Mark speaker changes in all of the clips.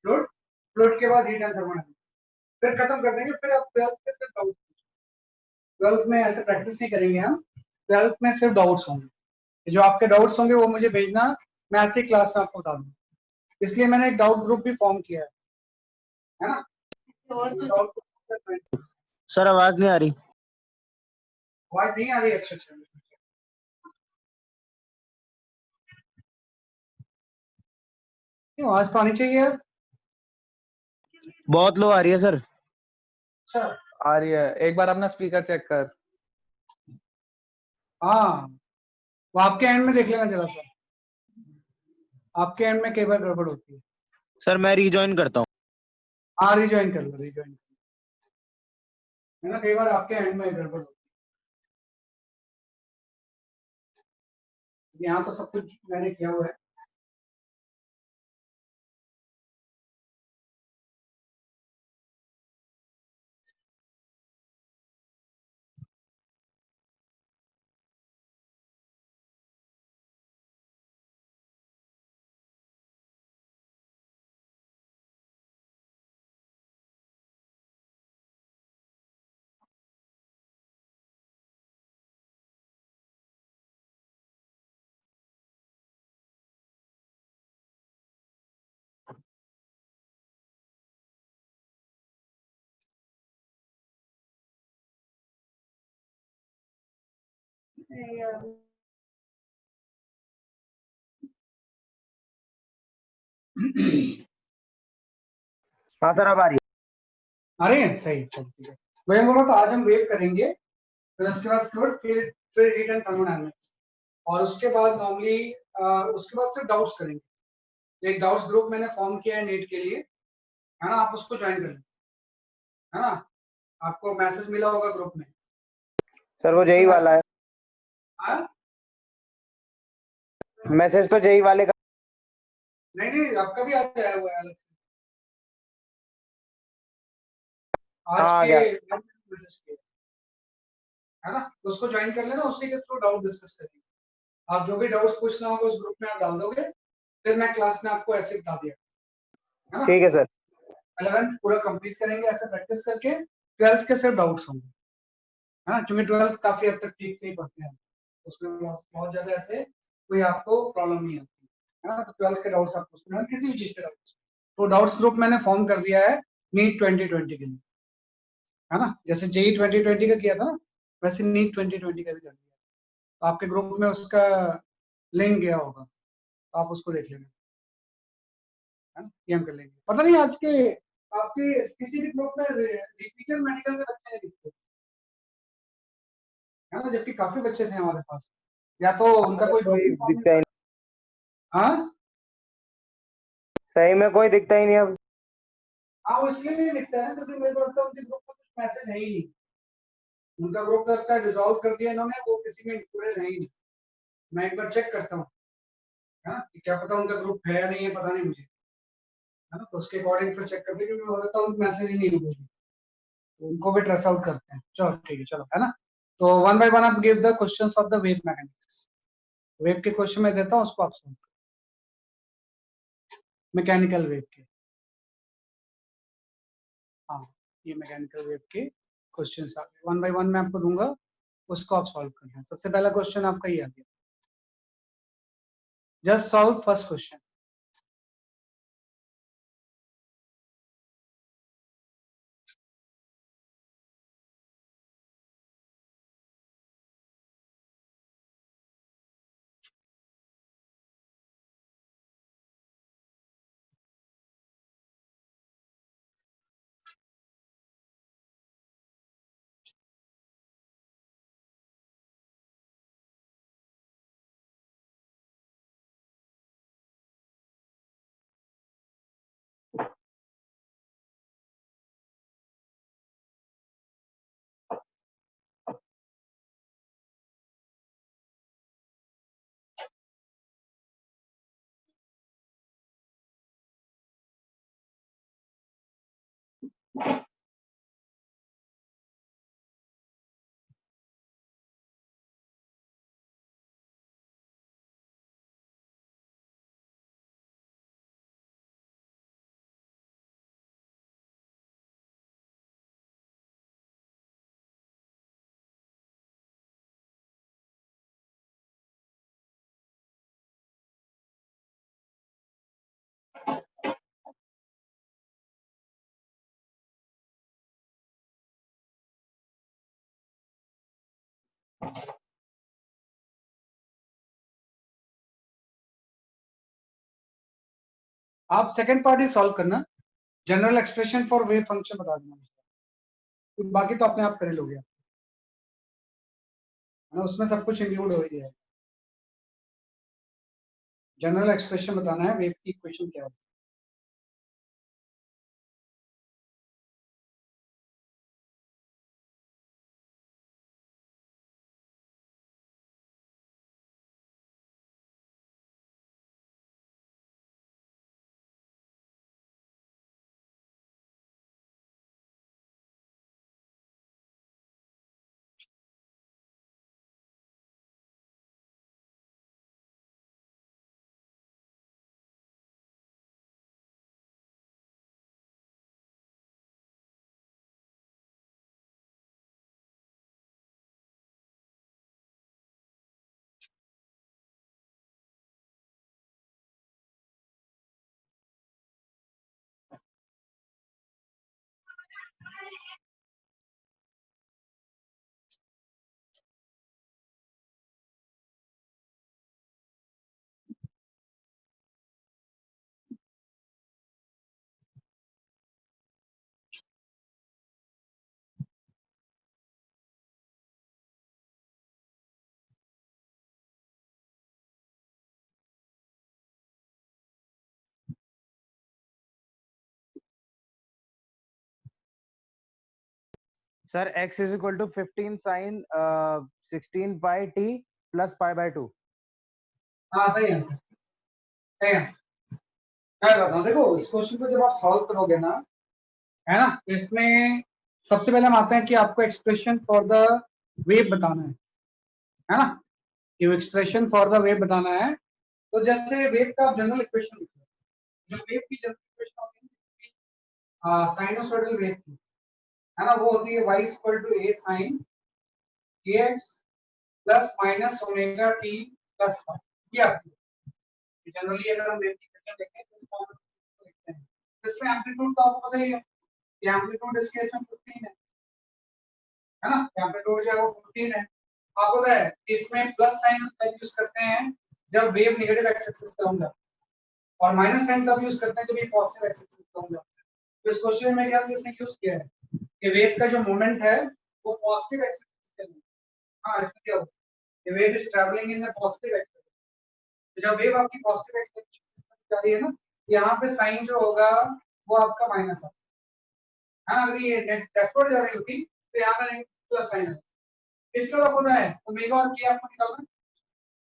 Speaker 1: Fluid, fluid के बाद heat and thermodynamics, फिर खत्म कर देंगे। फिर आप 12th में सिर्फ डाउट, 12th में ऐसे प्रैक्टिस नहीं करेंगे हम, 12th में सिर्फ डाउट्स होंगे। जो आपके डाउट्स होंगे वो मुझे भेजना, मैं ऐसी क्लास में आपको बता दूंगा। इसलिए मैंने एक डाउट ग्रुप भी फॉर्म किया है ना। डाउट ग्रुप,
Speaker 2: सर आवाज नहीं आ रही।
Speaker 1: आवाज नहीं आ रही? अच्छा अच्छा, क्यों? आवाज तो आनी चाहिए यार।
Speaker 2: बहुत लो आ रही है सर।
Speaker 1: अच्छा,
Speaker 3: आ रही है, एक बार अपना स्पीकर चेक कर।
Speaker 1: हाँ, वो आपके एंड में देख लेना जरा सा, आपके एंड में कई बार गड़बड़ होती है।
Speaker 2: सर मैं रीजॉइन करता हूँ।
Speaker 1: हाँ, रिज्वाइन कर लो, रिज्वाइन कर लो, है ना, कई बार आपके एंड में गड़बड़ होती है। यहाँ तो सब कुछ मैंने किया हुआ है।
Speaker 2: हाँ सर अब आ रही
Speaker 1: अरे सही, चल ठीक है। मैं बोला तो आज हम वेव करेंगे, फिर उसके बाद फ्लूइड, फिर हीट एंड थर्मोडायनामिक्स, और उसके बाद नॉर्मली उसके बाद सिर्फ डाउट्स करेंगे। एक डाउट्स ग्रुप मैंने फॉर्म किया है नीट के लिए, है ना, आप उसको ज्वाइन कर लें, है ना। आपको मैसेज मिला होगा ग्रुप में।
Speaker 2: सर वो जेई वाला है।
Speaker 1: हाँ?
Speaker 2: मैसेज तो जेई वाले का।
Speaker 1: नहीं नहीं, आपका भी आज आया हुआ है अलग से, आज
Speaker 2: हाँ आ
Speaker 1: के
Speaker 2: गया।
Speaker 1: मैसेज किया, है ना, तो उसको ज्वाइन कर लेना, उसी के थ्रू डाउट डिस्कस करेंगे। आप जो भी डाउट्स पूछना होगा उस ग्रुप में आप डाल दोगे, फिर मैं क्लास में आपको ऐसे बता दिया, है ना।
Speaker 2: ठीक है सर।
Speaker 1: 11th पूरा कंप्लीट करेंगे ऐसे प्रैक्टिस करके, 12th के सिर्फ डाउट्स होंगे, है ना, क्योंकि 12th काफी हद तक ठीक से ही पढ़ते हैं, उसमें बहुत ज्यादा ऐसे कोई आपको प्रॉब्लम नहीं आती, है ना। तो 12th के डाउट्स आप पूछते हैं, किसी भी चीज के डाउट्स। तो डाउट्स ग्रुप मैंने फॉर्म कर दिया है नीट 2020 के लिए, है ना। जैसे जेई 2020 का किया था ना, वैसे नीट 2020 का भी कर दिया। तो आपके ग्रुप में उसका लिंक गया होगा, तो आप उसको देख लेना, है ना, ये हम कर लेंगे। पता नहीं आज के आपके किसी भी ग्रुप में रिपीटर मेडिकल के बच्चे नहीं दिखते, है ना, जबकि काफी बच्चे थे हमारे पास, या तो उनका कोई ग्रुप
Speaker 2: कोई
Speaker 1: ही फॉर्म नहीं
Speaker 2: दिखता ही
Speaker 1: था।
Speaker 2: नहीं।
Speaker 1: हाँ
Speaker 2: सही में कोई दिखता ही नहीं अब।
Speaker 1: हाँ, वो इसलिए नहीं दिखता है ना, क्योंकि मेरे को लगता है उनके ग्रुप में कुछ मैसेज है ही नहीं, उनका ग्रुप लगता है डिसॉल्व कर दिया इन्होंने, वो किसी में इंक्लूडेड है ही नहीं। मैं एक बार चेक करता हूँ, है ना, कि क्या पता उनका ग्रुप है या नहीं है, पता नहीं मुझे, है ना, तो उसके अकॉर्डिंग फिर चेक करते हैं, क्योंकि हो सकता है उनको मैसेज ही नहीं है, उनको भी ट्रेस आउट करते हैं। चलो ठीक है, चलो, है ना। तो वन बाय वन आप give the questions of the wave mechanics. Wave के क्वेश्चन में देता हूँ, उसको आप सुन, मैकेनिकल वेव के, हाँ, ये मैकेनिकल वेव के क्वेश्चंस आ गए, वन बाय वन मैं आपको दूंगा, उसको आप सॉल्व करना है। सबसे पहला क्वेश्चन आपका ये आ गया, जस्ट सॉल्व फर्स्ट क्वेश्चन। आप सेकंड पार्ट ही सॉल्व करना, general expression for wave function बता देना, तो बाकी तो अपने आप कर लोगे, है ना, उसमें सब कुछ इंक्लूड हो ही है। जनरल एक्सप्रेशन बताना है वेव की इक्वेशन क्या है।
Speaker 2: Sir x is equal to 15 sine 16 pi t plus pi by 2।
Speaker 1: हाँ सही आंसर, सही आंसर। मैं बताता हूँ, देखो इस क्वेश्चन को जब आप सॉल्व करोगे ना, है ना, तो इसमें सबसे पहले हम आते हैं कि आपको एक्सप्रेशन फॉर द वेव बताना है ना, कि एक्सप्रेशन फॉर द वेव बताना है। तो जैसे वेव का आप जनरल इक्वेशन लिखो, जो वेव की जनरल इक्वेशन होती है साइनोसॉइडल वेव की, है ना, वो होती है y equal to a sin kx plus minus omega t प्लस y। ये आपकी जनरली अगर हम वेव की इक्वेशन देखें तो इस फॉर्म में लिखते हैं। इसमें एम्पलीट्यूड तो आपको पता ही है, ये एम्पलीट्यूड इस केस में 15 है ना, एम्पलीट्यूड जो है वो 15 है। आपको पता है इसमें प्लस साइन तब यूज करते हैं जब वेव नेगेटिव एक्स एक्सिस पे होगा, और माइनस साइन तब यूज करते हैं जब ये पॉजिटिव एक्स एक्सिस पे होगा। तो इस क्वेश्चन में क्या इसने यूज किया है कि वेव का जो मोमेंट है वो पॉजिटिव एक्स एक्सिस पे है। हां, इसमें क्या होगा, the wave is traveling in a positive x direction। तो जब वेव आपकी पॉजिटिव x डायरेक्शन में जा रही है ना, यहाँ पे साइन जो होगा वो आपका माइनस है। हाँ, अगर ये लेफ्टवर्ड जा रही होती तो यहाँ पे प्लस साइन है। इसके बाद होता है ओमेगा और के आपको निकालना है।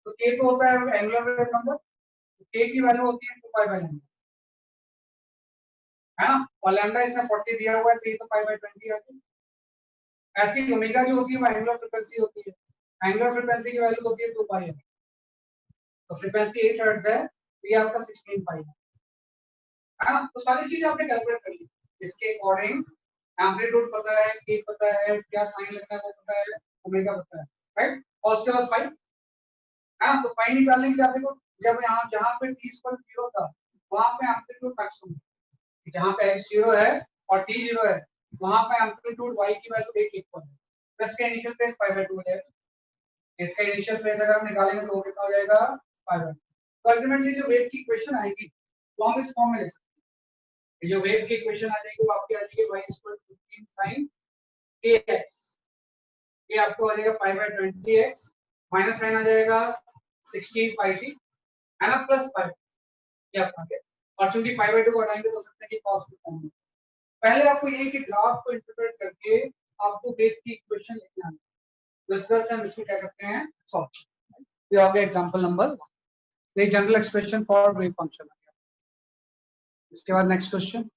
Speaker 1: तो के तो होता है एंगुलर वेव नंबर, के की वैल्यू होती है 2 पाई बाय लैम्डा, है ना, और लैम्डा इसमें 40 दिया हुआ है तो ये तो पाई बाय 20 आ गई। ऐसी ओमेगा जो होती है वो एंगुलर फ्रीक्वेंसी होती है, एंगुलर फ्रीक्वेंसी की वैल्यू होती है 2 पाई है। तो फ्रीक्वेंसी 8 हर्ट्ज है, तो ये आपका 16 पाई है ना। तो सारी चीज आपने कैलकुलेट कर ली, इसके अकॉर्डिंग एम्पलीट्यूड पता है, के पता है, क्या साइन लगना है वो पता है, ओमेगा पता है, राइट। और उसके बाद फाई, हाँ, तो फाई निकालने के लिए आप देखो, जब यहाँ जहाँ पे t इक्वल 0 था वहां पे एम्पलीट्यूड मैक्सिमम, जहाँ पे x 0 है और t 0 है वहां पे एम्पलीट्यूड y की वैल्यू 1 इक्वल है, तो इसका इनिशियल फेज पाई बाय 2 हो जाएगा। इसका इनिशियल फेज अगर हम निकालेंगे तो वो कितना हो जाएगा, पाई बाय 2। तो अल्टीमेटली जो वेव की इक्वेशन आएगी वो हम इस फॉर्म में लिख सकते हैं। जो वेव की इक्वेशन आ जाएगी वो आपकी आ जाएगी y इक्वल 15 sin kx, ये आपको आ जाएगा pi by 20x, minus sine आ जाएगा 16 पाई t, है ना, प्लस पाई, ये आपका है। और चूंकि पाई बाय 2 को हटाएंगे तो हो सकता है कि cos की फॉर्म में। पहले आपको ये कि ग्राफ को इंटरप्रेट करके आपको वेव की इक्वेशन लिखना है, तो इस तरह से हम इसको क्या करते हैं, सॉल्व। ये हो गया एग्जांपल नंबर, ये general expression for wave function आ गया। इसके बाद नेक्स्ट क्वेश्चन,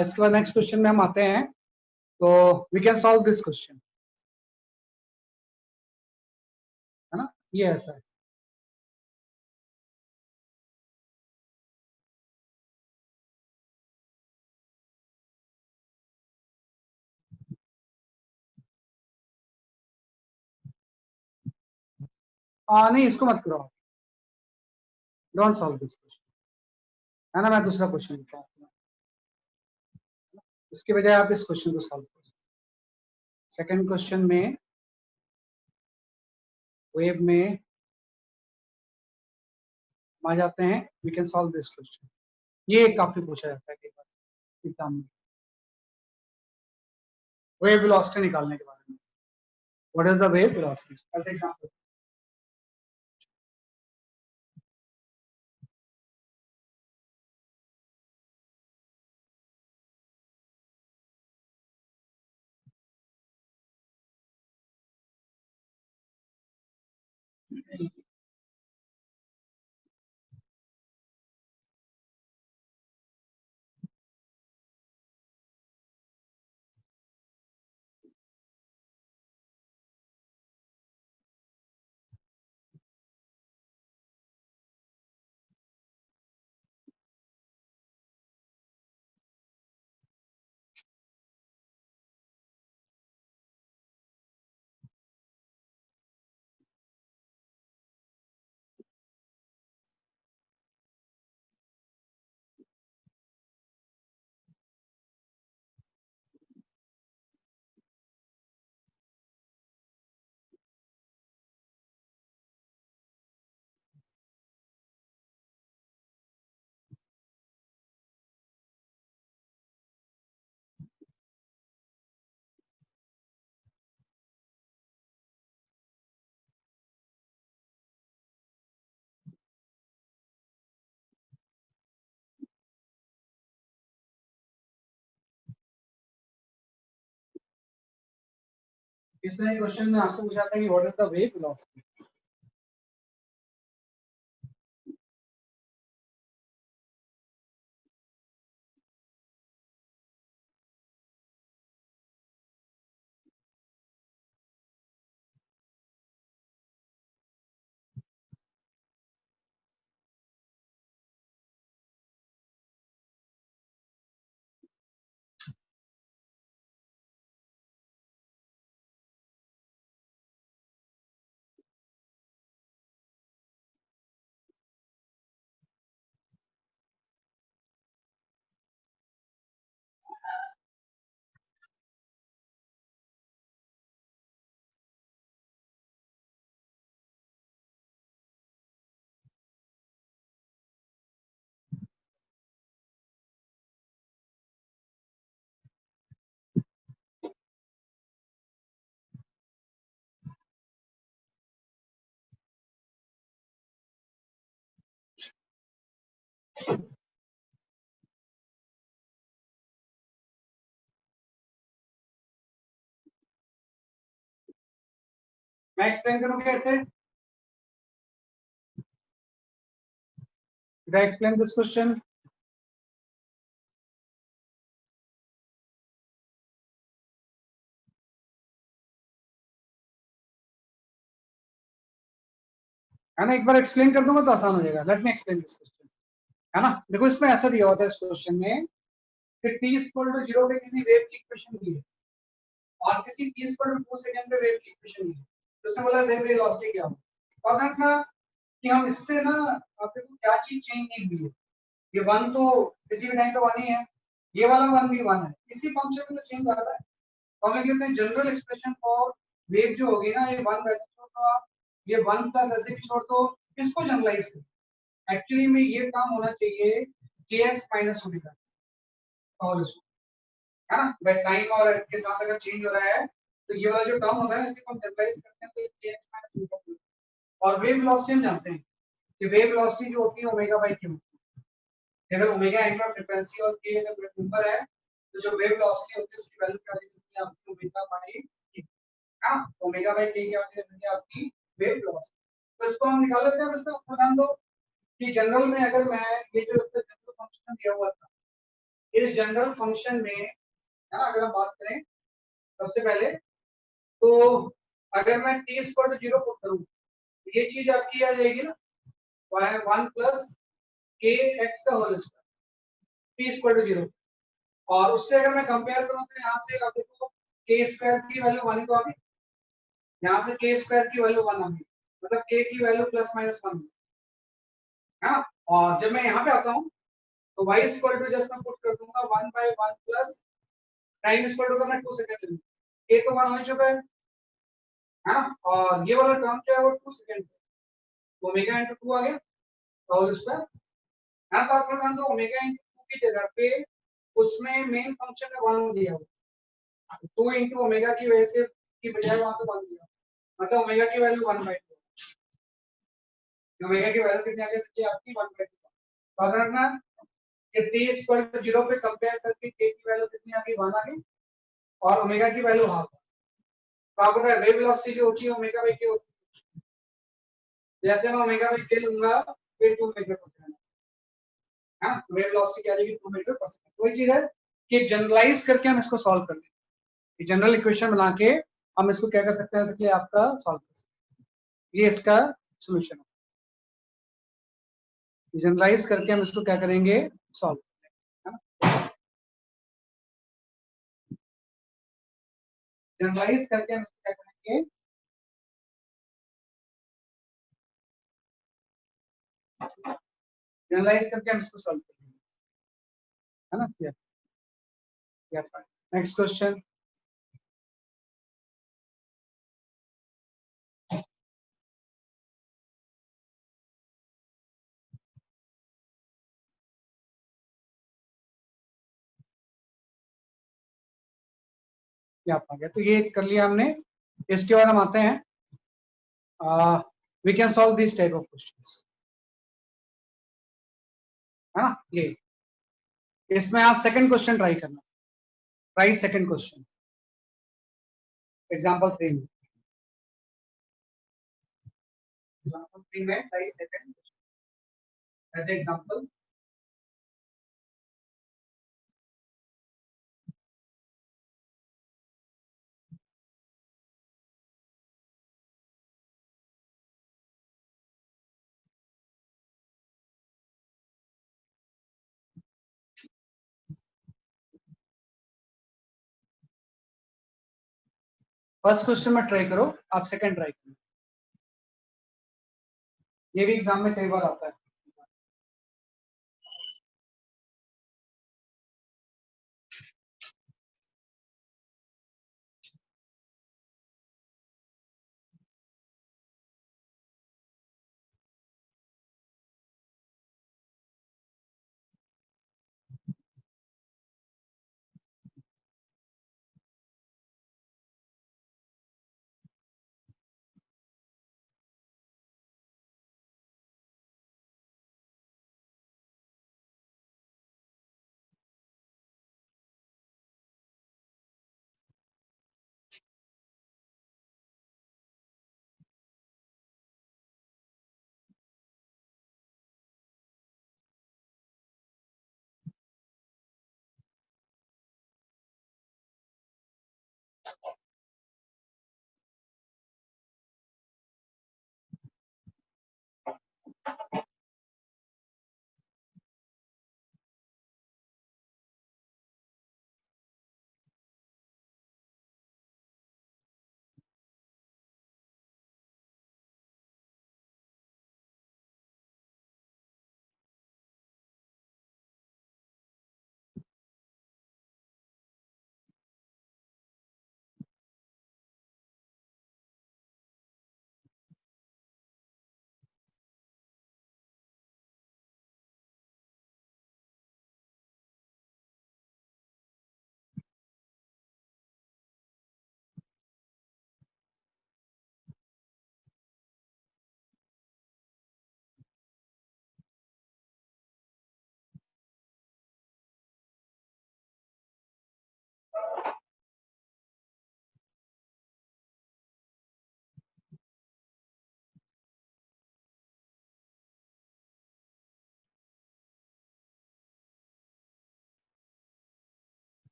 Speaker 1: इसके बाद नेक्स्ट क्वेश्चन में हम आते हैं, तो we can solve this question, है ना, ये ऐसा है। नहीं, इसको मत करो, डोंट सॉल्व दिस क्वेश्चन, है ना। मैं दूसरा क्वेश्चन लिखता हूँ, इसके बजाय आप इस क्वेश्चन को सॉल्व करो। सेकंड क्वेश्चन में वेव में आ जाते हैं, we can solve this question. ये काफी पूछा जाता है कई बार एग्जाम में, वेव वेलोसिटी निकालने के बारे में। What is the wave velocity as example. इसमें क्वेश्चन में आपसे पूछा था कि what is the wave velocity. मैं एक्सप्लेन करूं कैसे। Did I explain this question? है ना, एक बार एक्सप्लेन कर दूंगा तो आसान हो जाएगा। Late me explain this question. है ना, देखो इसमें ऐसा दिया हुआ था इस क्वेश्चन में कि t इक्वल टू 0 पे किसी वेव की इक्वेशन दी है और किसी t इक्वल टू 2 सेकंड पे वेव की इक्वेशन दी है। तो इसमें बोला वेव वेलोसिटी क्या हो। और देखना कि हम इससे ना, आप देखो क्या चीज चेंज नहीं हुई है। ये 1 तो किसी भी टाइम पे 1 ही है, ये वाला 1 भी 1 है, इसी फंक्शन में तो चेंज आ रहा है। तो हम लिख देते हैं जनरल एक्सप्रेशन फॉर वेव जो होगी ना, ये 1 वैसे छोड़ दो आप, ये 1 प्लस ऐसे भी छोड़ दो, इसको जनरलाइज करो। एक्चुअली में ये काम होना चाहिए kx माइनस ओमेगा और इसको, है ना, बट टाइम और के साथ अगर चेंज हो रहा है तो ये वाला जो टर्म होता है इसी को हम जनरलाइज करते हैं, तो kx माइनस ओमेगा। और वेव वेलोसिटी हम जानते हैं कि वेव वेलोसिटी जो होती है ओमेगा बाय क्यू। अगर ओमेगा एंगुलर फ्रीक्वेंसी और k अगर नंबर है तो जो वेव वेलोसिटी होती है उसकी वैल्यू क्या होगी, आपकी ओमेगा बाय k। हां, ओमेगा बाय k क्या होती है आपकी वेव वेलोसिटी। तो इसको हम निकाल लेते हैं। इसका ध्यान दो कि जनरल में अगर मैं ये जो जनरल फंक्शन दिया हुआ था, इस जनरल फंक्शन में, है ना, अगर हम बात करें सबसे पहले तो अगर मैं t इक्वल टू 0 पुट करूं तो ये चीज आपकी आ जाएगी ना, 1 प्लस k x का whole square t equal to 0। और उससे अगर मैं कंपेयर करूं तो यहां से आप देखो k स्क्वायर की वैल्यू 1 ही तो आ गई, यहां से k स्क्वायर की वैल्यू 1 आ गई, मतलब k की वैल्यू प्लस माइनस 1 है ना। और जब मैं यहां पे आता हूं तो y इक्वल टू जस्ट मैं पुट कर दूंगा 1 by 1 plus time equal to मैं 2 सेकंड लूंगा, ये तो 1 हो चुका है ना, और ये वाला टर्म जो है वो 2 सेकंड है, ओमेगा इनटू 2 आ गया और इस पर ना, तो आप ध्यान दो ओमेगा इनटू 2 की जगह पे उसमें मेन फंक्शन का 1 दिया हुआ, 2 इनटू ओमेगा की वजह से की बजाय वहां पे 1 दिया, मतलब ओमेगा की वैल्यू 1 by 2, ओमेगा की वैल्यू कितनी आ गई आपकी 1 by 2, तो अगर ना कि t इक्वल टू 0 पे कंपेयर करके k की वैल्यू कितनी आ गई 1 आ गई और ओमेगा की वैल्यू हाफ, तो आपको पता है वेव वेलोसिटी जो होती है ओमेगा बाई के होती है, जैसे मैं ओमेगा बाई के लूंगा फिर 2 मीटर पर सेकंड है ना, वेव वेलोसिटी क्या आ जाएगी 2 मीटर पर सेकंड। वही चीज है कि जनरलाइज करके हम इसको सॉल्व कर लेंगे, जनरल इक्वेशन बना के हम इसको क्या कर सकते हैं, इसके आपका सॉल्व कर सकते हैं, ये इसका सॉल्यूशन है, जनरलाइज करके हम इसको क्या करेंगे सॉल्व, है ना, जनरलाइज करके हम इसको क्या करेंगे जनरलाइज करके हम इसको सॉल्व करेंगे, है ना, नेक्स्ट क्वेश्चन। क्या आ गया, तो ये कर लिया हमने, इसके बाद हम आते हैं we can solve this type of questions, है ना, ये इसमें आप सेकंड क्वेश्चन ट्राई करना, ट्राई सेकंड क्वेश्चन एग्जांपल 3 में, एग्जांपल 3 में try second as example, first question में ट्राई करो, आप सेकंड ट्राई करो, ये भी एग्जाम में कई बार आता है।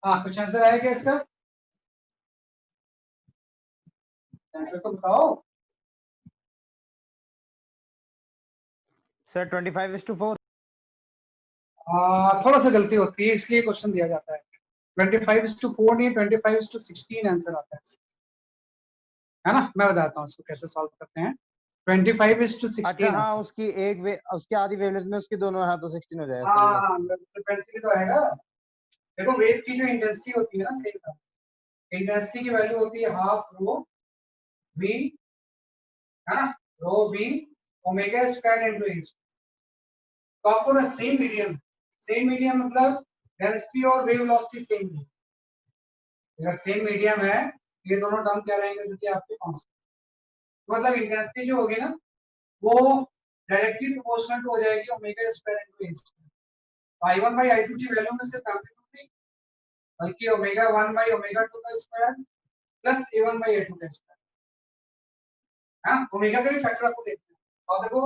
Speaker 1: हाँ कुछ आंसर आया क्या इसका, आंसर तो बताओ।
Speaker 2: सर 25:4।
Speaker 1: थोड़ा सा गलती होती है इसलिए क्वेश्चन दिया जाता है, 25:4 नहीं, 25:16 आंसर आता है ना। मैं बताता हूँ इसको कैसे सॉल्व करते हैं। 25:16।
Speaker 2: अच्छा हाँ, उसकी उसकी आधी वेवलेंथ में उसकी दोनों है तो 16 हो जाएगा। सही है।
Speaker 1: हाँ, फ्रीक्वेंसी तो आएगा। देखो वेव की जो इंटेंसिटी होती है ना, सेम इंटेंसिटी की वैल्यू होती है हाफ रो वी, है ना, रो वी ओमेगा स्क्वायर इनटू ए। तो आपको ना सेम मीडियम मतलब डेंसिटी और वेव वेलोसिटी सेम है। अगर सेम मीडियम है, ये दोनों टर्म क्या रहेंगे जैसे आपके कांस्टेंट। मतलब इंटेंसिटी जो होगी ना, वो डायरेक्टली प्रोपोर्शनल टू हो जाएगी omega square into A square. I1 by I2 की वैल्यू में सिर्फ एम्पलीट्यूड नहीं, बल्कि ओमेगा 1 by ओमेगा 2 का square plus A1 by A2 का स्क्वायर। हाँ, ओमेगा का भी फैक्टर आपको देखना है। और देखो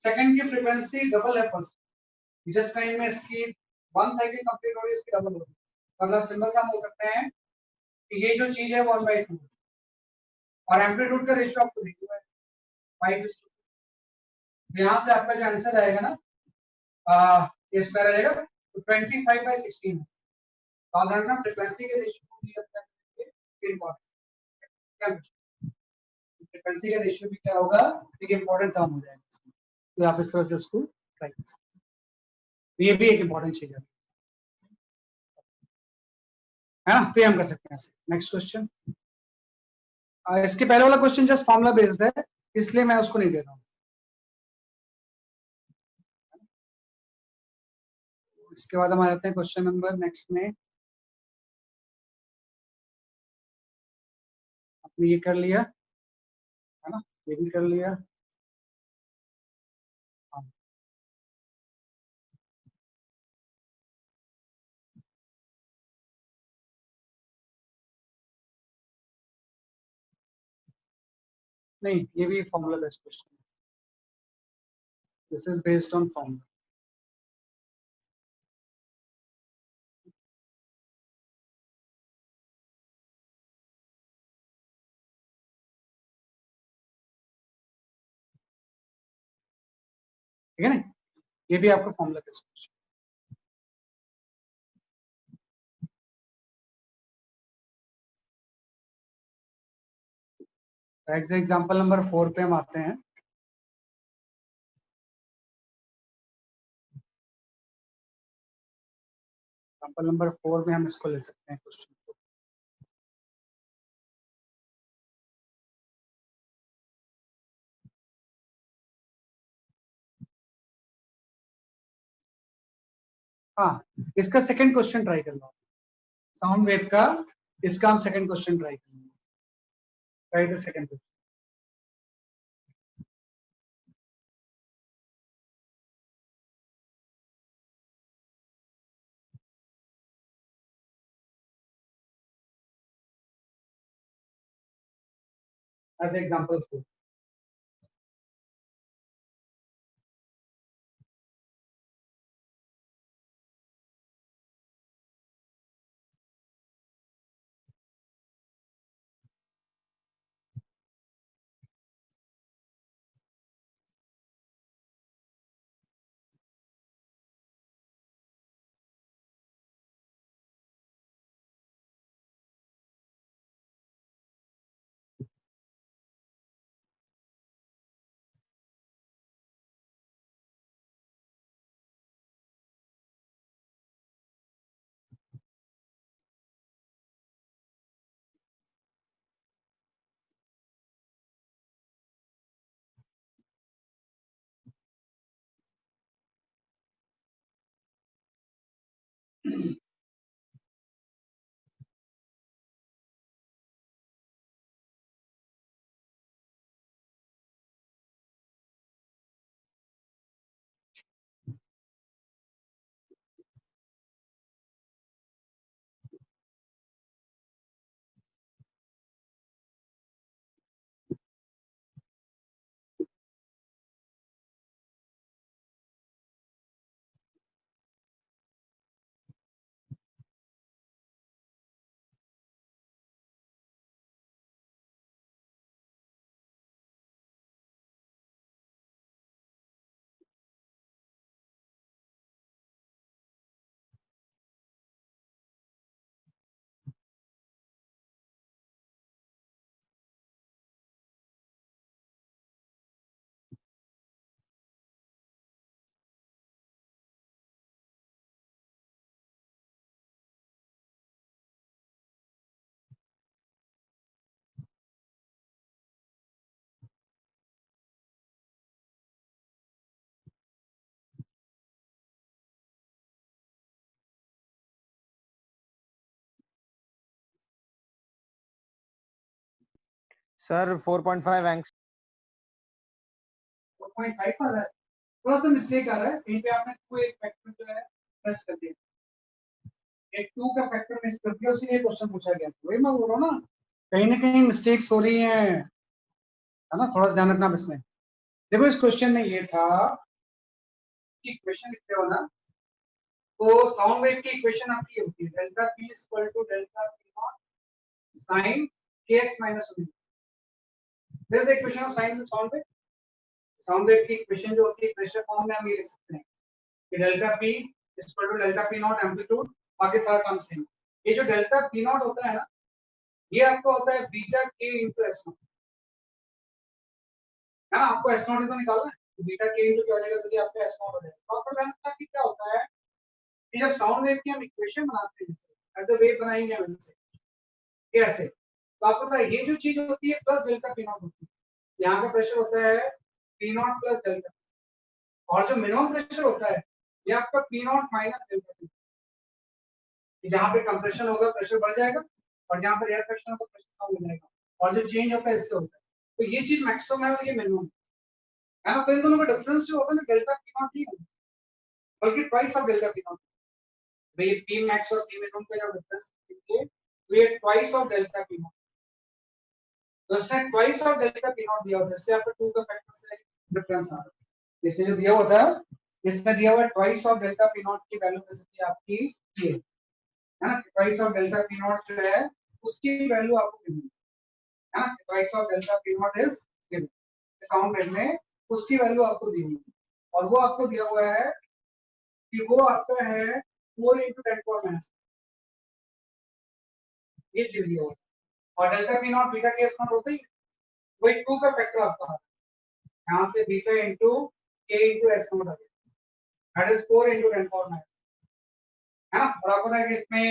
Speaker 1: सेकंड की फ्रीक्वेंसी डबल है फर्स्ट, जिस टाइम में इसकी वन साइकिल कंप्लीट हो रही है इसकी डबल होगी। मतलब सिंपल सा हम बोल सकते हैं कि ये जो चीज है 1/2 और एम्पलीट्यूड का रेशियो आपको दिख रहा है 5:2। यहाँ से आपका जो आंसर आएगा ना, ये स्क्वायर आएगा तो 25/16। याद रखना फ्रीक्वेंसी के रेशियो को भी इंपॉर्टेंट, फ्रीक्वेंसी का रेशियो भी क्या होगा, एक इंपॉर्टेंट टर्म हो जाएगा। तो आप इस तरह से इसको ट्राई कर सकते हैं। ये भी एक इंपॉर्टेंट चीज है ना। तो ये हम कर सकते हैं। नेक्स्ट क्वेश्चन, इसके पहले वाला क्वेश्चन जस्ट फॉर्मूला बेस्ड है, इसलिए मैं उसको नहीं दे रहा हूँ। इसके बाद हम आ जाते हैं क्वेश्चन नंबर नेक्स्ट में। आपने ये कर लिया है ना, ये भी कर लिया। हाँ। नहीं, ये भी फॉर्मूला बेस्ड क्वेश्चन है। This is based on formula. ठीक है ना, ये भी आपका formula based question. Example number 4 पे हम आते हैं। एग्जाम्पल नंबर 4 में हम इसको ले सकते हैं क्वेश्चन को। हाँ, इसका सेकंड क्वेश्चन ट्राई कर लो। साउंड वेव का इसका हम सेकंड क्वेश्चन ट्राई करेंगे। Try the second question. As example 4।
Speaker 2: Sir 4.5 एंग्स
Speaker 1: 4.5 आ रहा है, थोड़ा सा मिस्टेक आ रहा है कहीं पे, आपने कोई एक फैक्टर जो है मिस कर दिया, एक 2 का फैक्टर मिस कर दिया, उसी लिए क्वेश्चन पूछा गया। वही मैं बोल रहा हूँ ना कहीं मिस्टेक्स हो रही हैं, है ना, थोड़ा सा ध्यान रखना इसमें। देखो इस क्वेश्चन में ये था कि क्वेश्चन लिखते हो ना, तो साउंड वेव की इक्वेशन आपकी ये होती है delta P equal to delta P naught sine के x minus omega. This is the equation of sine sound wave. Sound wave की इक्वेशन जो होती है प्रेशर फॉर्म में हम ये लिख सकते हैं कि delta P equal to delta P naught amplitude, बाकी सारा काम सेम। ये जो डेल्टा पी नॉट होता है ना, ये आपका होता है बीटा के इंटू एस नॉट, है ना, आपको एस नॉट ही तो निकालना है, तो बीटा के इंटू क्या हो जाएगा, सर आपका एस नॉट हो जाएगा। तो आपको जानना है कि क्या होता है कि जब साउंड वेव की हम इक्वेशन बनाते हैं, ऐसे वेव बनाएंगे हम इससे कैसे, तो आपको पता है ये जो चीज होती है प्लस डेल्टा पी नॉट होती है, यहाँ का प्रेशर होता है पी नॉट प्लस डेल्टा, और जो मिनिमम प्रेशर होता है ये आपका P not minus delta P, जहाँ पे कंप्रेशन होगा प्रेशर बढ़ जाएगा, और जहाँ पर एयर फ्रिक्शन होगा प्रेशर कम हो जाएगा, और जो चेंज होता है इससे होता है। तो ये चीज मैक्सिमम है और ये मिनिमम है ना। तो इन दोनों का डिफरेंस जो होता है ना डेल्टा पी नॉट नहीं है, बल्कि twice of delta P not. भाई पी मैक्स और पी मिनिमम का जो डिफरेंस है तो ये twice of delta P not, तो इसने twice of delta P not दिया होता है, इसलिए आपको 2 का फैक्टर से डिफरेंस आ रहा है। इसने जो दिया होता है, इसने दिया हुआ है twice of delta P not की वैल्यू कैसे आपकी ये है ना, twice of delta P not जो है उसकी वैल्यू आपको गिवन है ना, twice of delta P not is given sound wave में, उसकी वैल्यू आपको दी हुई है, और वो आपको दिया हुआ है कि वो आपका है 4 into 10 power minus, ये चीज दिया हुआ है। और डेल्टा पी नॉट बीटा के एस नॉट होता ही वही 2 का फैक्टर आपका यहाँ से बीटा इंटू के इंटू एस नॉट आ गया, दैट इज 4 into 10 power 9, है ना। और आपको पता है कि इसमें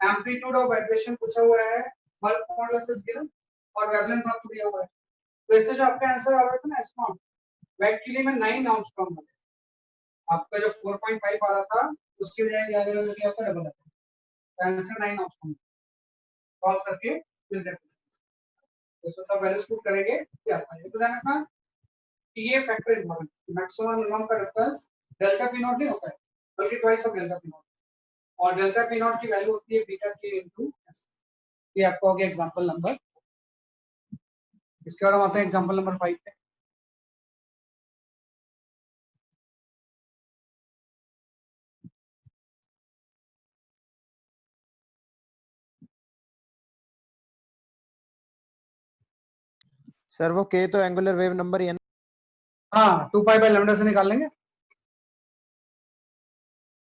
Speaker 1: एम्पलीट्यूड ऑफ वाइब्रेशन पूछा हुआ है, बल्क मॉडुलस इज गिवन, और वेवलेंथ आपको दिया हुआ है। तो इससे जो आपका आंसर आ रहा था ना एस नॉट, वो एक्चुअली में 9 एंगस्ट्रॉम है, आपका जो 4.5 आ रहा था उसकी बजाय आ जाएगा कि आपका डबल है, आंसर 9 एंगस्ट्रॉम। सॉल्व करके फिर देखते हैं इसमें सब वैल्यूज पुट करेंगे क्या आता है। तो ध्यान रखना कि ये फैक्टर इंपॉर्टेंट, मैक्सिमम मिनिमम का डिफरेंस डेल्टा पी नॉट नहीं होता है, बल्कि twice of delta P not, और डेल्टा पी नॉट की वैल्यू होती है बीटा के इनटू एस। ये आपका हो गया एग्जांपल नंबर। इसके बाद हम आते हैं एग्जांपल नंबर 5 पे।
Speaker 2: सर वो के तो एंगुलर वेव नंबर ही है ना?
Speaker 1: हाँ 2 पाई बाय लैम्डा से निकाल लेंगे,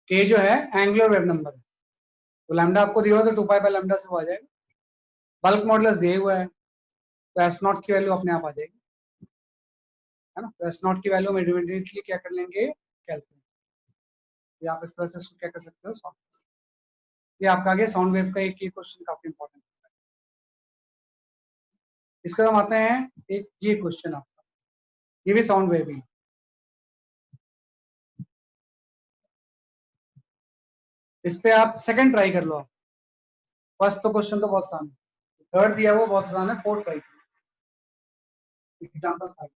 Speaker 1: के जो है एंगुलर वेव नंबर है, तो लैम्डा आपको दिया हुआ तो 2 पाई बाय लैम्डा से हो जाएगा, बल्क मॉडुलस दिया हुआ है तो एस नॉट की वैल्यू अपने आप आ जाएगी, है ना। तो एस नॉट की वैल्यू में इमीडिएटली क्या कर लेंगे कैलकुलेट, ये आप इस तरह से इसको क्या कर सकते हो सॉल्व कर सकते हो। ये आपका आगे साउंड वेव का एक ये क्वेश्चन काफी इंपॉर्टेंट है। इसके बाद हम आते हैं एक ये क्वेश्चन आपका, ये भी साउंड वेव ही, इस पे आप सेकंड ट्राई कर लो आप, फर्स्ट तो क्वेश्चन तो बहुत आसान है, थर्ड दिया हुआ बहुत आसान है, फोर्थ ट्राई एग्जांपल 5।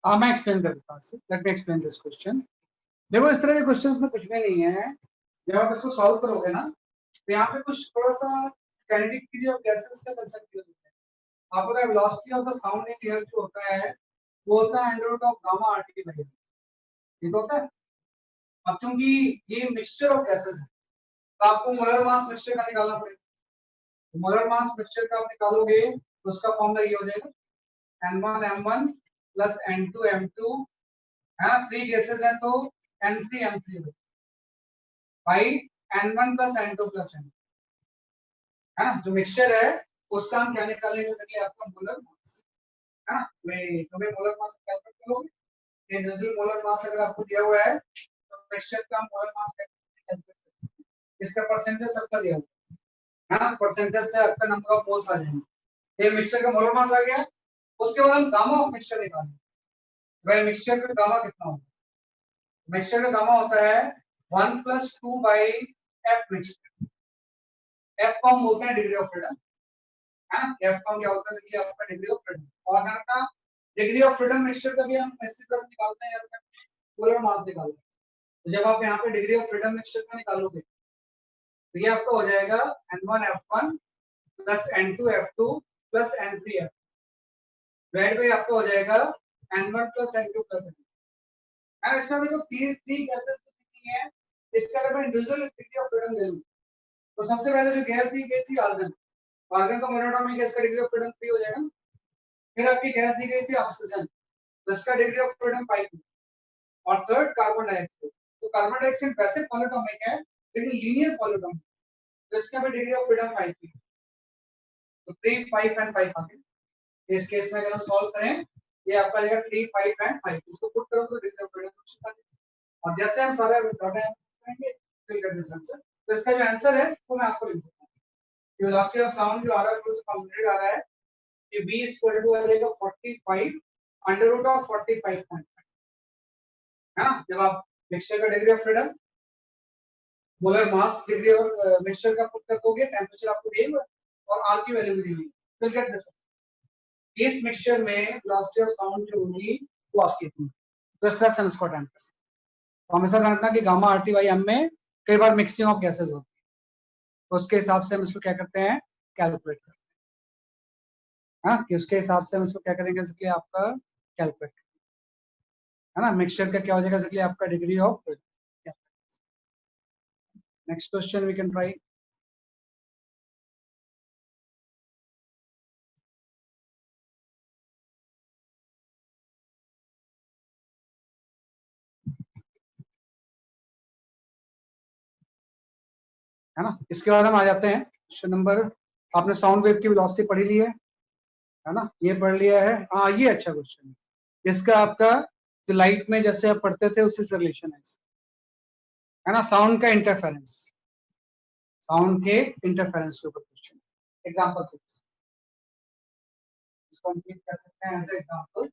Speaker 1: हाँ मैं एक्सप्लेन कर देता हूँ। Late me explain this question. देखो इस तरह के क्वेश्चंस में कुछ भी नहीं है। जब आप इसको सॉल्व करोगे ना तो यहाँ पे कुछ थोड़ा सा काइनेटिक थ्योरी ऑफ गैसेस का कंसेप्ट यूज होता है। आपको पता है velocity of the sound in air जो होता है वो होता है under root of gamma RT की वजह से, ठीक होता है। अब क्योंकि ये मिक्सचर ऑफ गैसेस है तो आपको मोलर मास मिक्सचर का निकालना पड़ेगा। मोलर मास मिक्सचर का आप निकालोगे तो उसका फॉर्मूला ये हो जाएगा N1M1 प्लस N2M2 है ना, 3 गैसेस हैं तो N3M3 भाई N1 plus N2 plus N है ना। जो मिक्सचर है उसका हम क्या निकालेंगे सके आपका मोलर मास है ना। तुम्हें मोलर मास कैलकुलेट करोगे। ये न्यूट्रल मोलर मास अगर आपको दिया हुआ है तो मिक्सचर का मोलर मास कैलकुलेट करोगे। इसका परसेंटेज सबका दिया हुआ है ना। परसेंटेज से आपका नंबर ऑफ मोल्स आ जाएंगे। ये मिक्सचर का मोलर मास आ गया। उसके बाद हम गामा ऑफ मिक्सचर निकालेंगे। भाई मिक्सचर का गामा कितना होगा। मिक्सचर का गामा होता है 1 + 2 बाई एफ मिक्सचर। एफ को हम बोलते हैं डिग्री ऑफ फ्रीडम है ना। एफ को हम क्या होता है कि आपका डिग्री ऑफ फ्रीडम। और अगर का डिग्री ऑफ फ्रीडम मिक्सचर का भी हम इसी तरह से निकालते हैं जैसे मोलर मास निकालते हैं। तो जब आप यहाँ पे डिग्री ऑफ फ्रीडम मिक्सचर का निकालोगे तो ये आपका हो जाएगा N1F1 plus N2F2 plus N3F red में आपका हो जाएगा N1 plus N2 plus N। And इसमें देखो तीन गैसेस कितनी है। इसका अगर मैं इंडिविजुअल डिग्री ऑफ फ्रीडम ले लूं तो सबसे पहले जो गैस दी गई थी आर्गन। आर्गन का मोल एटॉमिक गैस का डिग्री ऑफ फ्रीडम 3 हो जाएगा। फिर आपकी गैस दी गई थी ऑक्सीजन जिसका डिग्री ऑफ फ्रीडम 5 और थर्ड कार्बन डाइऑक्साइड। तो कार्बन डाइऑक्साइड वैसे पॉलीएटॉमिक है लेकिन लीनियर पॉलीएटॉमिक तो इसका भी डिग्री ऑफ फ्रीडम 5 थी। तो 3 5 एंड 5 आ गए। इस केस में अगर हम सॉल्व करें ये आपका आएगा 3 5 एंड 5। इसको पुट करो तो डिग्री ऑफ फ्रीडम। और जैसे हम सारे करेंगे फिल कर दिस आंसर। तो इसका जो आंसर है वो मैं आपको लिख देता हूं। ये लास्ट ईयर साउंड जो आ रहा है वो कंप्लीट आ रहा है कि b = आ जाएगा 45 अंडर रूट ऑफ 45 है ना। जब आप मिक्सचर का degree of freedom molar mass degree और मिक्सचर का पुट कर दोगे टेंपरेचर आपको देगा और r की वैल्यू भी देगी। फिर गेट दिस इस मिक्सचर में वेलोसिटी ऑफ साउंड जो होगी वो आपकी इतनी। तो इस तरह से हम इसको अटेम्प्ट कर सकते हैं। तो हमेशा ध्यान रखना कि गामा आरटी बाई एम में कई बार मिक्सिंग ऑफ गैसेस होती है तो उसके हिसाब से हम इसको क्या करते हैं कैलकुलेट करते हैं। हाँ कि उसके हिसाब से हम इसको क्या करेंगे इसके आपका कैलकुलेट है ना। मिक्सचर का क्या हो जाएगा इसके आपका degree of. Next question we can try. है ना। इसके बाद हम आ जाते हैं क्वेश्चन नंबर, आपने साउंड वेव की वेलोसिटी पढ़ी ली है ना, ये पढ़ लिया है। हाँ ये अच्छा क्वेश्चन है, इसका आपका जो लाइट में जैसे आप पढ़ते थे उसी से रिलेशन है ना, साउंड का इंटरफेरेंस, साउंड के इंटरफेरेंस के ऊपर क्वेश्चन। एग्जांपल 6 इसको हम क्लिक कर सकते हैं as example.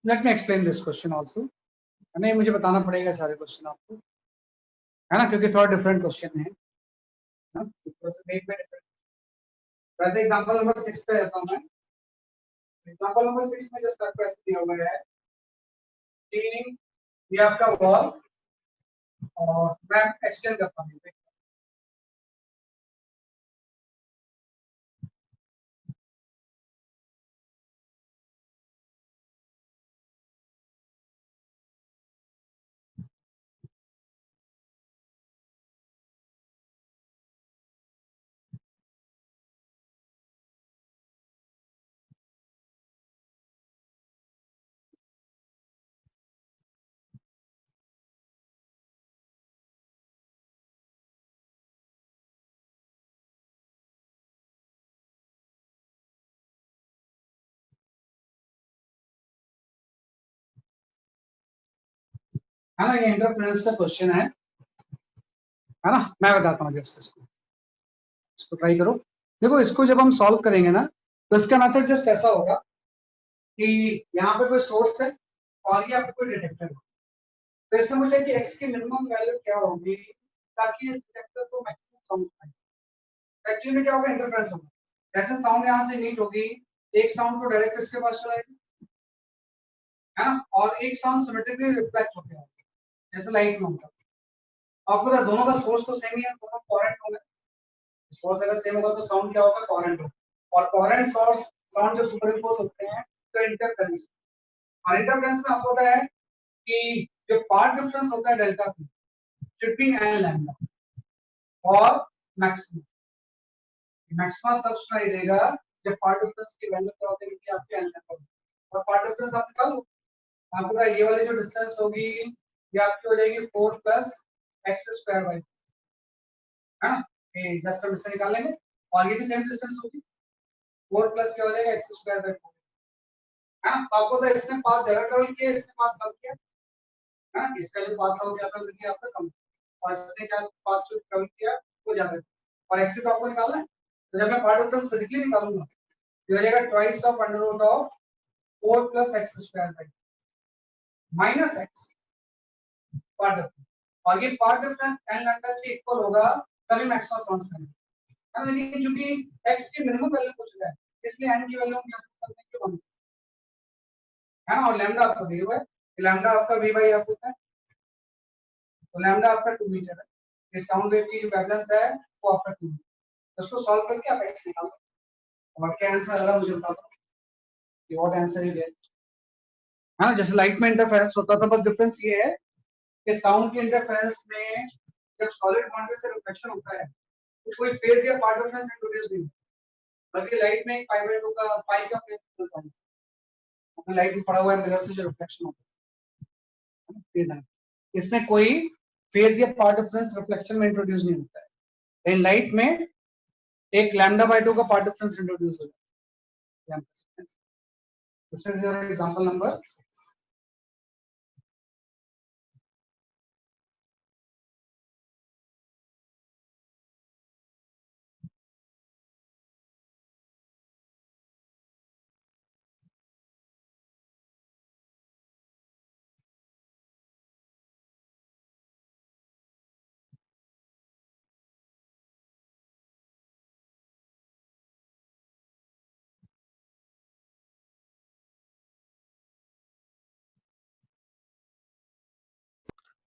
Speaker 1: Let me explain this question also, नहीं मुझे बताना पड़ेगा सारे क्वेश्चन आपको, है ना, क्योंकि थोड़ा डिफरेंट क्वेश्चन है ना, थोड़ा सा वेट में डिफरेंट। वैसे एग्जांपल नंबर 6 पे आता हूं मैं। एग्जांपल नंबर 6 में जस्ट आपको ऐसे दिया हुआ है कि ये आपका वॉल, और मैं एक्सटेंड करता हूं, है ना, ये इंटरफेरेंस का क्वेश्चन है ना। मैं बताता हूँ जस्ट इसको ट्राई करो। देखो इसको जब हम सॉल्व करेंगे ना, तो इसका मेथड जस्ट ऐसा होगा कि यहाँ पे कोई सोर्स है और ये आपको कोई डिटेक्टर है, तो इसमें मुझे कि x की मिनिमम वैल्यू क्या होगी ताकि इस डिटेक्टर को मैक्सिमम साउंड पाए। एक्चुअली में क्या होगा, इंटरफेरेंस होगा। जैसे साउंड यहाँ से मीट होगी, एक साउंड तो डायरेक्ट इसके पास चलाएगी, है ना, और एक साउंड सिमेट्रिकली रिफ्लेक्ट होके आएगा जैसे लाइट में होता है। आपको पता दोनों का सोर्स तो सेम ही है, दोनों कोहेरेंट होंगे। सोर्स अगर सेम होगा तो साउंड क्या होगा, कोहेरेंट होगा। और कोहेरेंट सोर्स साउंड जब सुपरइम्पोज होते हैं तो इंटरफेरेंस, और इंटरफेरेंस में आपको पता है कि जो पार्ट डिफरेंस होता है delta P should be n lambda और मैक्सिमम। मैक्सिमम तब सुनाई देगा जब पार्ट डिफरेंस की वैल्यू क्या होती है कि आपके n lambda और पार्ट डिफरेंस आप निकाल लो। आपका ये वाली जो डिस्टेंस होगी ये आपकी हो जाएगी 4 प्लस एक्स स्क्वायर बाई, है ना, ये जस्ट हम इससे निकाल लेंगे। और ये भी सेम डिस्टेंस होगी, 4 प्लस क्या हो जाएगा एक्स स्क्वायर बाई 4, है ना। तो आपको तो इसने पाथ ज्यादा ट्रेवल किया, इसने पाथ कम किया, है ना। इसका जो पाथ था वो क्या था, इसलिए आपका कम, और इसने क्या पाथ जो ट्रेवल किया वो ज्यादा, और एक्स तो आपको निकालना है। तो जब मैं पार्ट डिफरेंस फिजिकली निकालूंगा ये हो जाएगा twice of under root of 4 plus X square by minus X path difference, और ये पार्ट डिफरेंस n लैम्डा के इक्वल होगा तभी मैक्सिमम साउंड फाइनल है। लेकिन क्योंकि x की मिनिमम वैल्यू पूछ रहा है इसलिए n की वैल्यू हम क्या करते हैं कि 1 है ना, और लैम्डा आपका दिया हुआ है, लैम्डा आपका v बाई f होता है, तो लैम्डा आपका 2 मीटर है। इस साउंड वेव की जो वेवलेंथ है वो आपका 2 मीटर। उसको सॉल्व करके आप x निकालो और क्या आंसर आ रहा है मुझे बता दो कि व्हाट आंसर इज देयर। हाँ, जैसे लाइट में इंटरफेरेंस होता था, बस डिफरेंस ये है कि साउंड के इंटरफेरेंस में जब सॉलिड बॉडी से रिफ्लेक्शन होता है तो कोई फेज या पार्ट डिफरेंस इंट्रोड्यूस नहीं होता, बल्कि लाइट में एक पाई बाय 2 का पाई का फेज डिफरेंस आता है। अपने लाइट में पड़ा हुआ है मिरर से जो रिफ्लेक्शन होता है ना, इसमें कोई फेज या पार्ट डिफरेंस रिफ्लेक्शन में इंट्रोड्यूस नहीं होता है। लेकिन लाइट में एक लैम्डा बाय 2 का पार्ट डिफरेंस इंट्रोड्यूस होता है। This is your example number 6।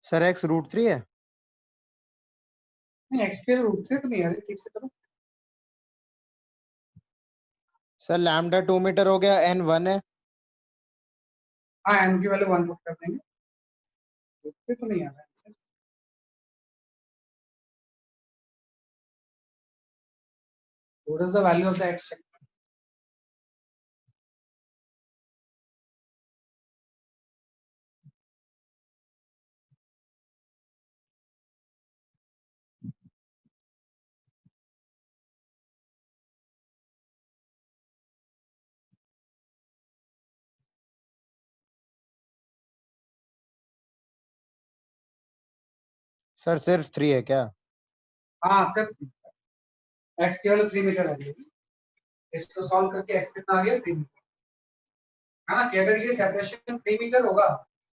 Speaker 2: Sir x √3 है।
Speaker 1: नहीं, x के रूट से तो नहीं आ रही, ठीक से करो।
Speaker 2: सर लैम्डा 2 मीटर हो गया, n 1 है।
Speaker 1: हाँ, n की वैल्यू 1 पुट कर देंगे, रूट से तो नहीं आ रहा है answer. What is the value of the x?
Speaker 2: Sir सिर्फ 3 है क्या?
Speaker 1: हाँ, सिर्फ x की वैल्यू 3 मीटर आ गई। इसको सॉल्व करके x कितना आ गया, 3 मीटर, है ना। कि अगर ये सेपरेशन 3 मीटर होगा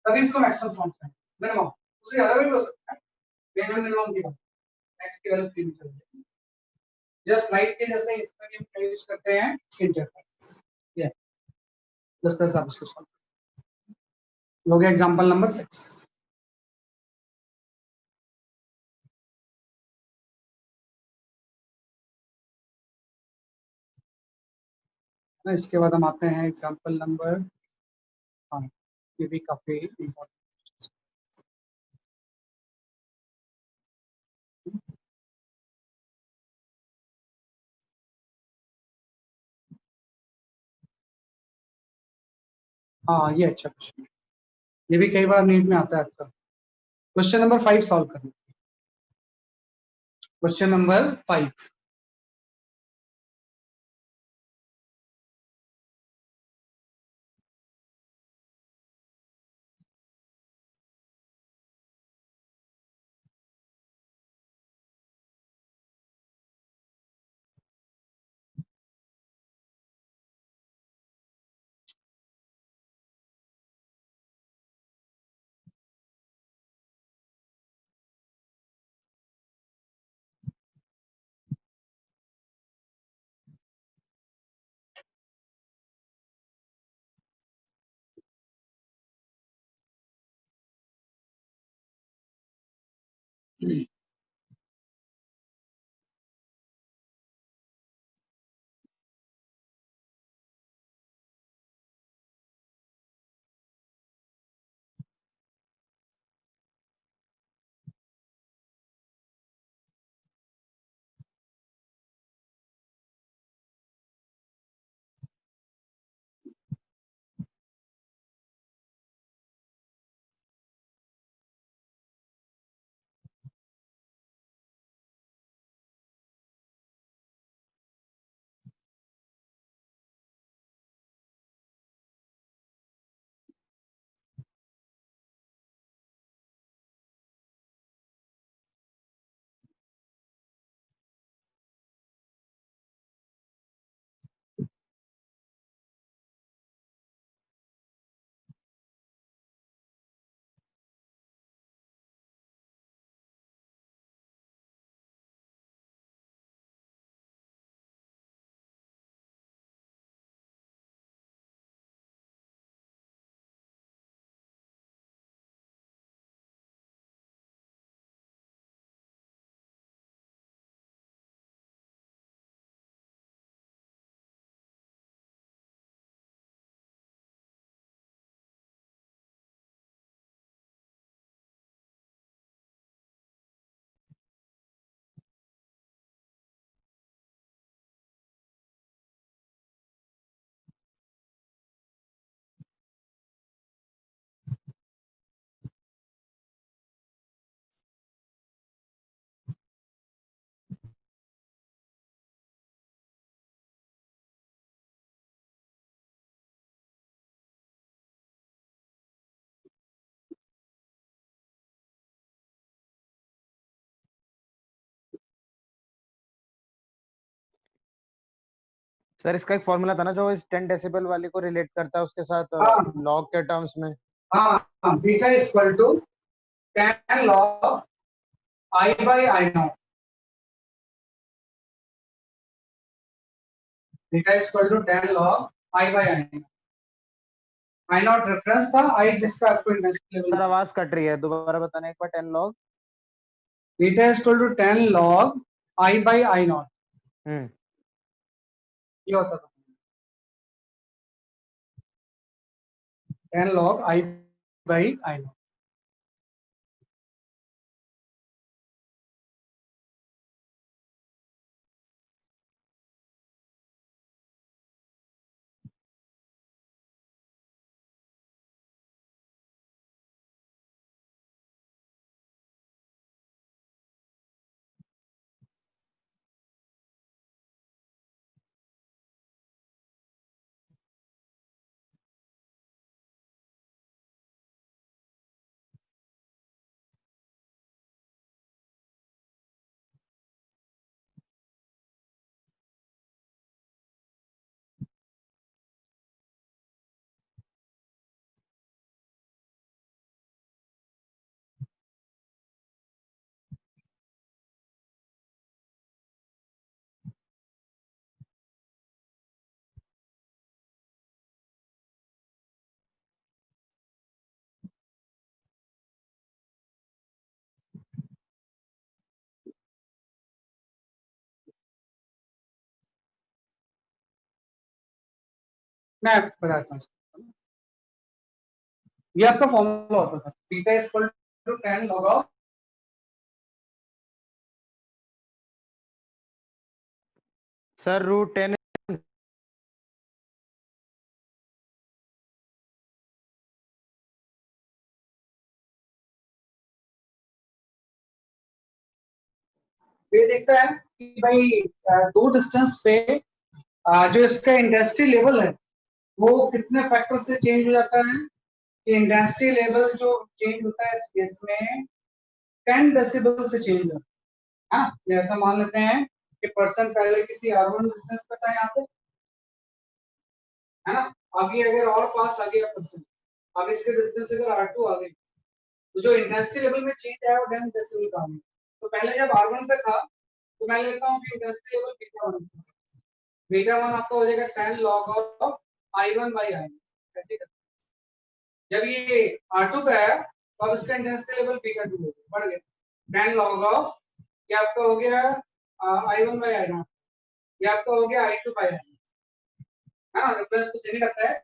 Speaker 1: तभी इसको मैक्सिमम साउंड है, मिनिमम उससे ज्यादा भी हो सकता है, लेकिन मिनिमम की बात, x की वैल्यू 3 मीटर है। जस्ट लाइट के जैसे इसमें भी हम यूज करते हैं इंटरफेरेंस। ये डिस्कस आप इसको सॉल्व हो गया एग्जांपल नंबर 6। इसके बाद हम आते हैं एग्जांपल नंबर, हाँ ये भी काफी इम्पोर्टेंट। हाँ ये अच्छा क्वेश्चन, ये भी कई बार नीट में आता है आपका। क्वेश्चन नंबर 5 सॉल्व करना। क्वेश्चन नंबर 5,
Speaker 2: सर इसका एक फॉर्मूला था ना जो इस 10 डेसिबल वाले को रिलेट करता है उसके साथ
Speaker 1: हाँ
Speaker 2: लॉग के टर्म्स में।
Speaker 1: हाँ, beta equal to 10 log I by I naught। Beta equal to 10 log I by I naught। I naught reference था, I जिसका आपको इंडस्ट्री लेवल।
Speaker 2: सर आवाज कट रही है, दोबारा बताना एक बार। 10 log
Speaker 1: beta equal to 10 log I by I naught, ये होता था 10 log I by I naught। मैं बताता हूँ, ये आपका फॉर्मूला होता था beta equal to 10 log of.
Speaker 2: Sir √10
Speaker 1: ये देखता है कि भाई दो डिस्टेंस पे जो इसका इंडस्ट्री लेवल है वो कितने फैक्टर से चेंज हो जाता है। कि इंडस्ट्री लेवल जो चेंज होता है इस केस में 10 डेसिबल से चेंज होता है। हाँ, ऐसा मान लेते हैं कि पर्सन पहले किसी R1 डिस्टेंस पे था यहाँ से, है ना। अभी अगर और पास आ गया पर्सन, अब इसके डिस्टेंस अगर R2 आ गई तो जो इंडस्ट्री लेवल में चेंज है वो 10 डेसिबल का है। तो पहले जब R1 पे था तो मैं लेता हूँ कि इंडस्ट्री लेवल बीटा 1, बीटा 1 आपका हो जाएगा 10 log of I1 by I। ऐसे करते हैं। जब ये R2 पे आया तो अब इसका इंडस्ट्री लेवल बीटा 2 बढ़ गया। 10 log ऑफ, ये आपका हो गया I1 by I0, ये आपका हो गया I2 by I0, है ना। रेफरेंस तो सेम ही लगता है,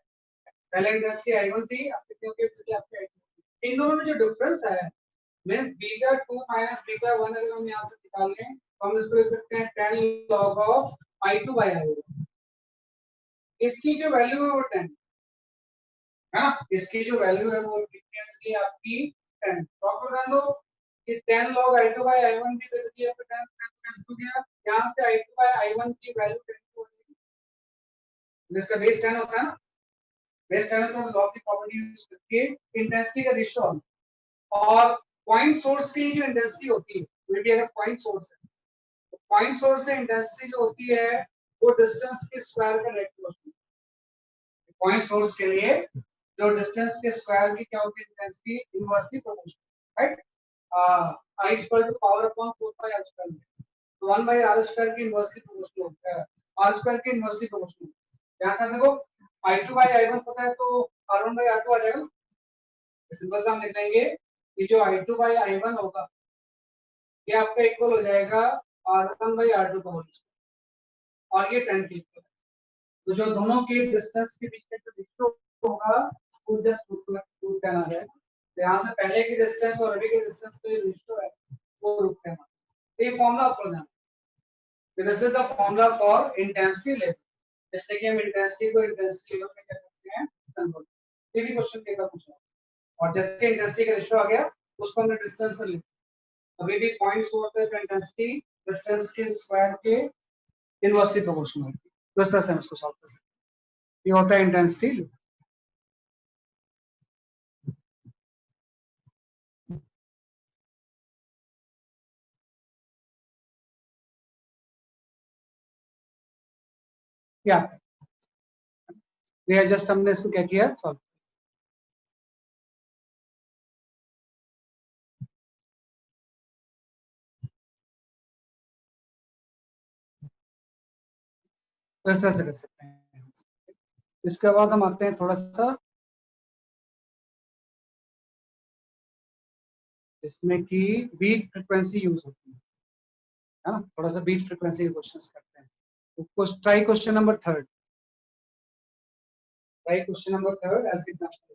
Speaker 1: पहले इंटरेस्ट की I1 थी, अब कितनी होगी इसकी आपकी I2। इन दोनों में जो डिफरेंस है मींस बीटा 2 माइनस बीटा 1, अगर हम यहां से निकाल लें तो हम इसको लिख सकते हैं 10 log of I2 by I1। इसकी जो वैल्यू है वो 10 है ना, इसकी जो वैल्यू है वो कितनी है इसकी आपकी 10। तो आपको ध्यान दो कि 10 log I2 by I1 भी बेसिकली आपका 10 कैंसिल हो गया, यहां से I2 by I1 की वैल्यू 10 हो जाएगी, जिसका बेस 10 होता है ना, बेस 10 है तो लॉ की प्रॉपर्टी यूज करके इंटेंसिटी का रेशियो, और पॉइंट सोर्स की जो इंटेंसिटी होती है, वो भी अगर पॉइंट सोर्स है तो पॉइंट सोर्स से इंटेंसिटी जो होती है वो डिस्टेंस के स्क्वायर का रेशियो होती है। पॉइंट सोर्स के लिए जो डिस्टेंस के स्क्वायर की क्या होती है intensity, inversely proportional, right. I equal to power upon 4 pi r square, तो 1 बाय r स्क्वायर की इनवर्सली प्रोपोर्शनल होता है, r स्क्वायर के इनवर्सली प्रोपोर्शनल। यहां से देखो I2 बाय I1 पता है तो R1 बाय R2 आ जाएगा, सिंपल सा हम लिख लेंगे कि जो I2 बाय I1 होगा ये आपका इक्वल हो जाएगा R1 बाय R2 का होल स्क्वायर, और ये 10 की इक्वल है। तो जो दोनों के डिस्टेंस के बीच का जो रेशियो होगा वो जस्ट रूट 10 आ जाएगा। तो यहाँ से पहले की डिस्टेंस और अभी के डिस्टेंस का जो रेशियो है वो रूट 10 है। ये फॉर्मूला आपको जानना है, this is the formula for intensity level, जैसे कि हम इंटेंसिटी को इंटेंसिटी लेवल में क्या करते हैं कन्वर्ट। ये भी क्वेश्चन के का पूछा, और जैसे इंटेंसिटी का रेशियो आ गया उसको हमने डिस्टेंस से लिखा, अभी भी पॉइंट सोर्स है तो इंटेंसिटी डिस्टेंस के स्क्वायर के इनवर्सली प्रोपोर्शनल होती है। तो इस तरह से हम इसको सॉल्व कर सकते हैं, ये होता है इंटेंसिटी। क्या ये जस्ट हमने इसको क्या किया सॉल्व। तो इस तरह से कर सकते हैं। इसके बाद हम आते हैं थोड़ा सा इसमें कि बीट फ्रीक्वेंसी यूज होती है ना, थोड़ा सा बीट फ्रीक्वेंसी के क्वेश्चंस करते हैं। तो try question number third, try question number third as example.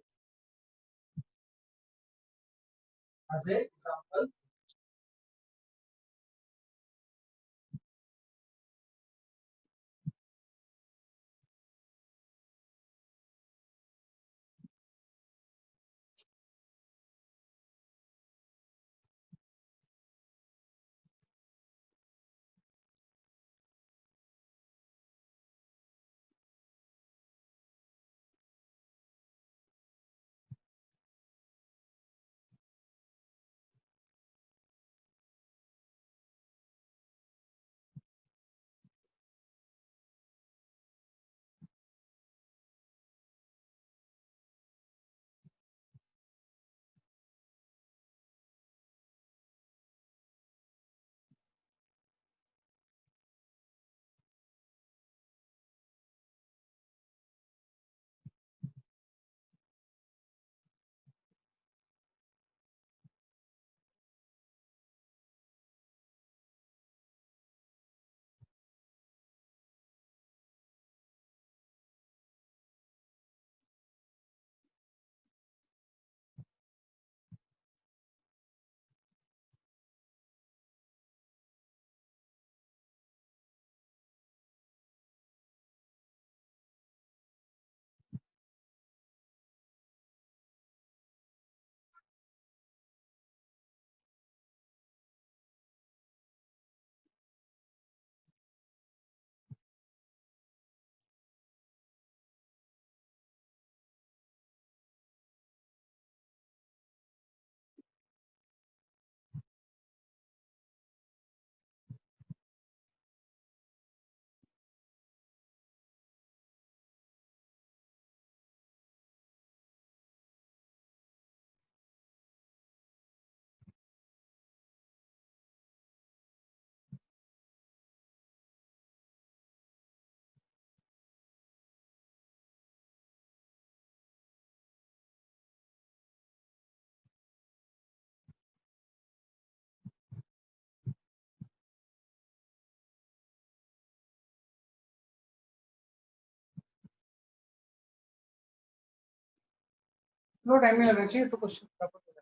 Speaker 1: थोड़ा टाइम नहीं लगना चाहिए तो क्वेश्चन फटाफट हो जाएगा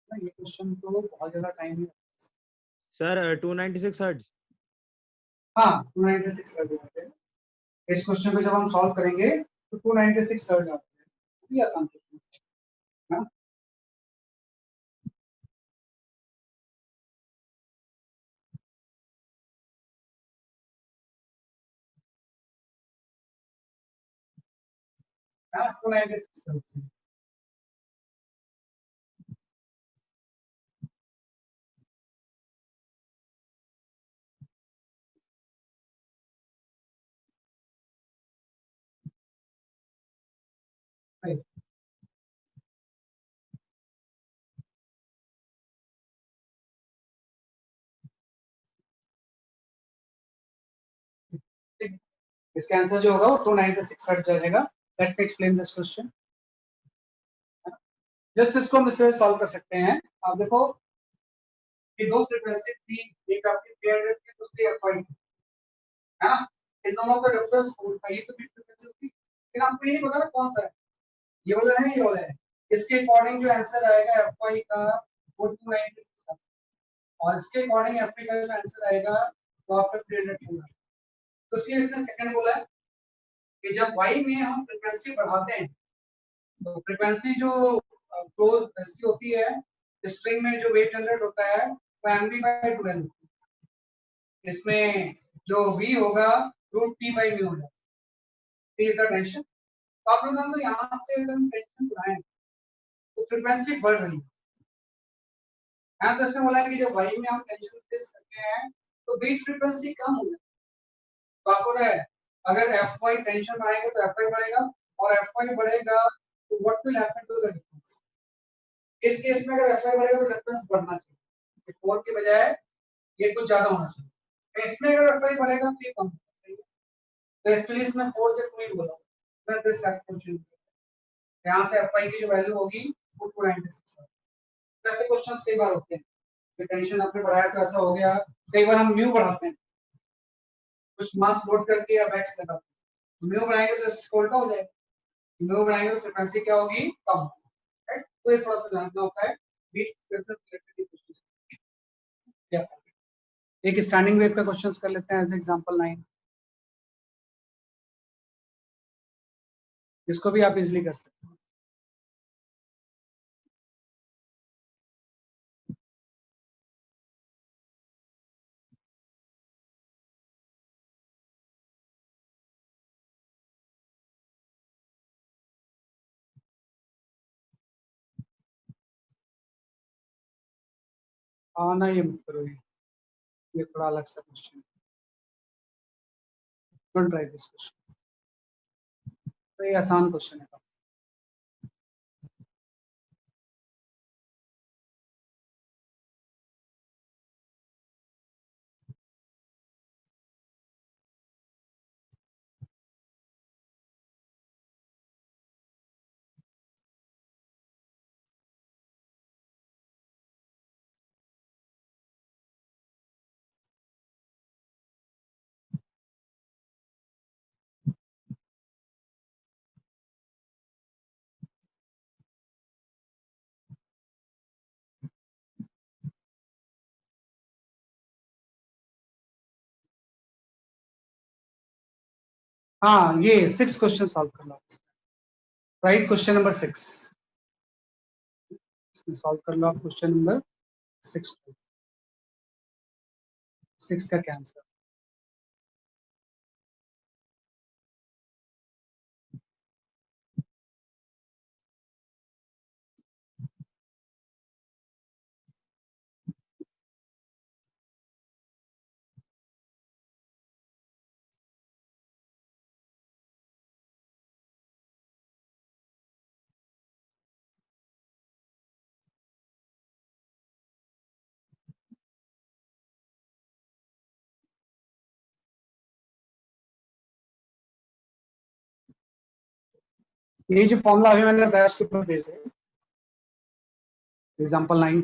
Speaker 1: ना। ये क्वेश्चन तो बहुत ज्यादा टाइम नहीं
Speaker 2: सर 296 हर्ट्ज।
Speaker 1: हाँ 296 सर्च आते हैं। इस क्वेश्चन को जब हम सॉल्व करेंगे तो 296 सर्च आते हैं। ये आसान क्वेश्चन है ना। हाँ 296 सर्च। ठीक। इसका आंसर जो होगा वो 296 हर्ट्ज जाएगा। Late me explain this question. Just इसको हम इस तरह सॉल्व कर सकते हैं। आप देखो कि दो फ्रीक्वेंसी थी, एक आपकी 300 की, दूसरी f5 है ना। इन दोनों का डिफरेंस पहली तो बीट फ्रीक्वेंसी होती है, लेकिन आपको ये नहीं पता ना कौन सा है, ये वाला है ये वाला है। इसके अकॉर्डिंग जो आंसर आएगा f5 का वो 296 है, और इसके अकॉर्डिंग f3 का जो आंसर आएगा वो आपका 300 होगा। तो इसलिए इसने सेकंड बोला है कि जब y में हम फ्रीक्वेंसी बढ़ाते हैं तो फ्रीक्वेंसी जो क्लोज इसकी होती है, स्ट्रिंग में जो वेव जनरेट होता है वो mv/2l, इसमें जो v होगा √t/μ होगा। t is the tension. तो आप लोगों को यहाँ से अगर हम टेंशन बढ़ाएं तो फ्रीक्वेंसी बढ़ रही है। यहाँ तो इसने बोला है कि जब y में हम टेंशन इंक्रीज करते हैं तो बीट फ्रीक्वेंसी कम हो जाती है। तो आपको क्या है, अगर f5 टेंशन बढ़ाएंगे तो f5 बढ़ेगा, और f5 बढ़ेगा तो what will happen to the difference. इस केस में अगर f5 बढ़ेगा तो डिफरेंस बढ़ना चाहिए, 4 के बजाय ये कुछ ज्यादा होना चाहिए। तो इसमें अगर f5 बढ़ेगा तो ये कम होना चाहिए। तो एक्चुअली इसमें 4 से 2 ही बोला, बस दिस कैलकुलेशन। यहाँ से f5 की जो वैल्यू होगी वो 296 है। तो ऐसे क्वेश्चंस कई बार होते हैं कि टेंशन आपने बढ़ाया तो ऐसा हो गया। कई बार हम म्यू बढ़ाते हैं, कुछ मास लोड करके या बैक्स लगाते हैं, म्यू बढ़ाएंगे तो इसको उल्टा हो जाएगा, म्यू बढ़ाएंगे तो फ्रीक्वेंसी क्या होगी, कम, राइट। तो ये थोड़ा सा जानना होता है बीट फ्रीक्वेंसी रिलेटेड क्वेश्चंस। क्या एक स्टैंडिंग वेव का क्वेश्चंस कर लेते हैं एज एग्जांपल 9। इसको भी आप इजीली कर सकते हैं। ना ये मत करो, ये थोड़ा अलग सा question, don't try this question. तो ये आसान क्वेश्चन है। हाँ ये 6 क्वेश्चन सॉल्व करना, राइट। क्वेश्चन नंबर 6 इसमें सॉल्व कर लो आप। क्वेश्चन नंबर 6, 6 का क्या आंसर। ये जो फॉर्मूला अभी मैंने बैच के ऊपर भेजे, एग्जांपल 9,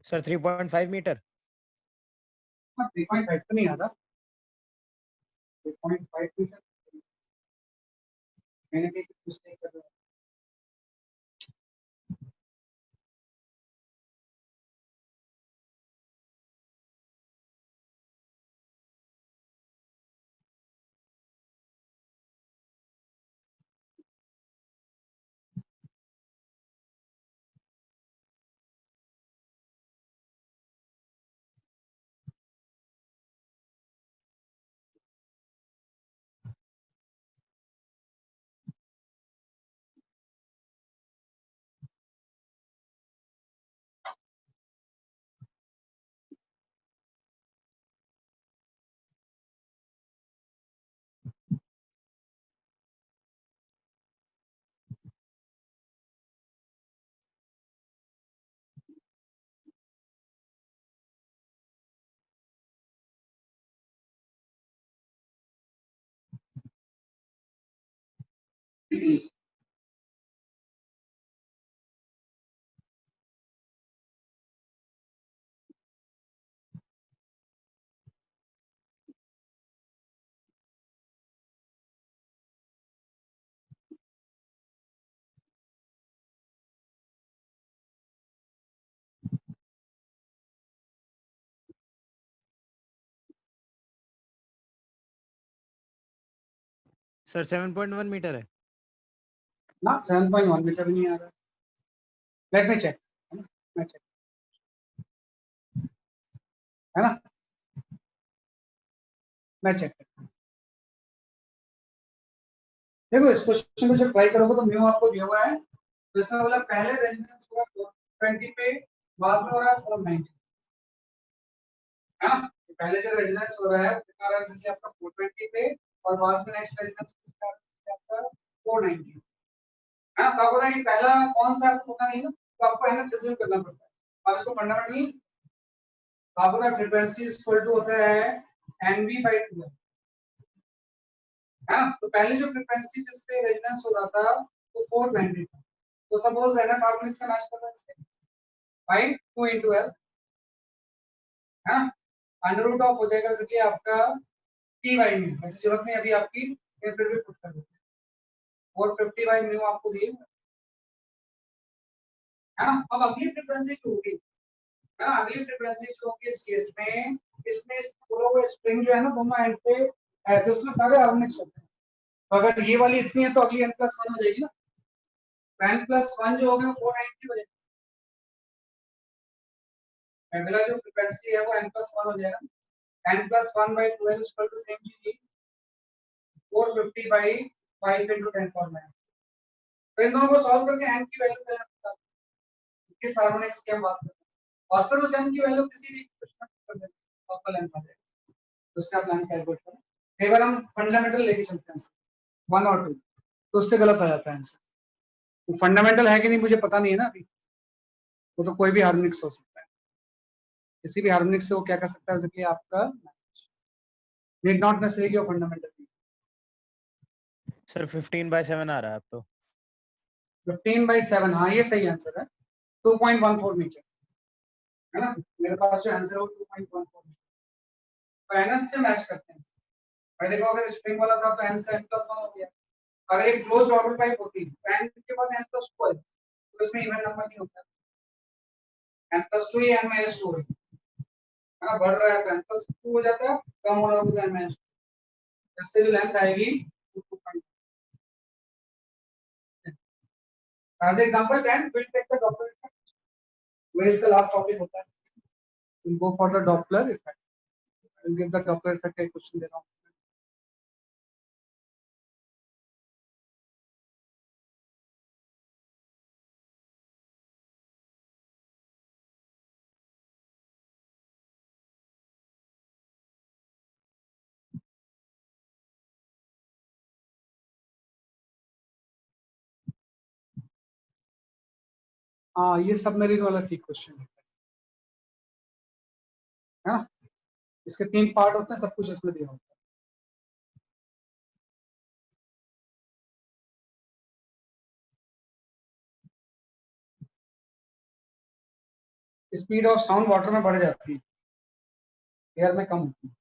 Speaker 2: सर 3.5 मीटर।
Speaker 1: 3.5 तो नहीं आ रहा, 3.5 मीटर मैंने कहीं मिस्टेक कर रहा
Speaker 2: सर 7.1 मीटर है।
Speaker 1: ना 7.1 मीटर नहीं आ रहा, लेट मी चेक, मैं चेक, है ना, मैं चेक करता हूँ। देखो इस क्वेश्चन को जब ट्राई करोगे तो म्यू आपको दिया हुआ है, तो इसमें बोला पहले रेजिडेंस हुआ 420 पे, बाद में हो रहा है 490, है ना। तो पहले जो रेजिडेंस हो रहा है दिखा रहा है कि आपका 420 पे, और बाद में नेक्स्ट रेजिडेंस किसका है आपका 490, है ना। तो आपको पता है कि पहला कौन सा आपको पता नहीं ना, तो आपको है ना प्रिज्यूम करना पड़ता है। अब इसको फंडामेंटली आपका फ्रीक्वेंसी इक्वल टू होता है nv/2, है ना। तो पहले जो फ्रीक्वेंसी जिस पे रेजोनेंस हो रहा था वो 490 था, तो सपोज है ना कार्बन से मैच कर रहा है इससे बाय 2 into l, है ना, अंडर रूट ऑफ हो जाएगा जैसे कि आपका p बाय म्यू, ऐसी जरूरत नहीं अभी आपकी, मैं फिर भी पुट कर देते हैं 450 बाय म्यू आपको दिए, है ना। अब अगली फ्रीक्वेंसी जो होगी, है ना, अगली फ्रीक्वेंसी जो होगी इस केस में, इसमें इस पूरा वो स्ट्रिंग जो है ना दोनों एंड पे है, तो उसमें सारे हार्मोनिक्स होते हैं। तो अगर ये वाली इतनी है तो अगली n+1 हो जाएगी ना, n+1 जो होगी वो 490 हो जाएगी, अगला जो फ्रीक्वेंसी है वो n+1 हो जाएगा, n+1/12 is equal to same चीज ही 450 बाई 5 into 10 पावर माइनस। तो इन दोनों को सॉल्व करके n की वैल्यू पहले बता दो किस हार्मोनिक्स की हम बात करते हैं, और फिर उस n की वैल्यू किसी भी क्वेश्चन में कर देते हैं, आपका लेंथ आ जाएगा, तो उससे आप लेंथ कैलकुलेट करें। कई बार हम फंडामेंटल लेके चलते हैं 1 और 2, तो उससे गलत आ जाता है आंसर। तो फंडामेंटल है कि नहीं मुझे पता नहीं है ना अभी, वो तो कोई भी हार्मोनिक्स हो सकता है, किसी भी हार्मोनिक्स से वो क्या कर सकता है, जैसे कि आपका need not necessary of fundamental.
Speaker 2: Sir 15/7 आ रहा है अब तो।
Speaker 1: 15/7, हाँ ये सही आंसर है, 2.14 मीटर, है ना। मेरे पास जो आंसर है वो 2.14 मीटर, तो एनएस से मैच करते हैं। और देखो अगर स्प्रिंग वाला था तो एन से n+1 हो गया, अगर एक क्लोज्ड ऑर्बिट पाइप होती तो एन के बाद n+2 है, तो इसमें इवन नंबर नहीं होता, n+2 ही n-2 है ना, बढ़ रहा है तो n+2 हो जाता है, कम हो रहा है तो n-2, इससे जो लेंथ आएगी 2.5। As example 10 will take the Doppler effect, वह इसका लास्ट टॉपिक होता है, we'll go for the Doppler effect, I'll give the Doppler effect a question दे रहा हूँ। हाँ ये सबमरीन वाला ठीक क्वेश्चन है ना, इसके 3 पार्ट होते हैं, सब कुछ इसमें दिया होता है। स्पीड ऑफ साउंड वाटर में बढ़ जाती है, एयर में कम होती है।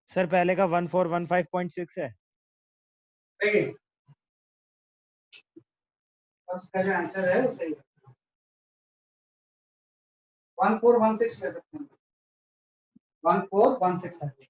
Speaker 2: सर पहले का 1415.6 है।
Speaker 1: सही है, फर्स्ट का जो आंसर है वो सही है। 1416 ले सकते हैं, 1416 है।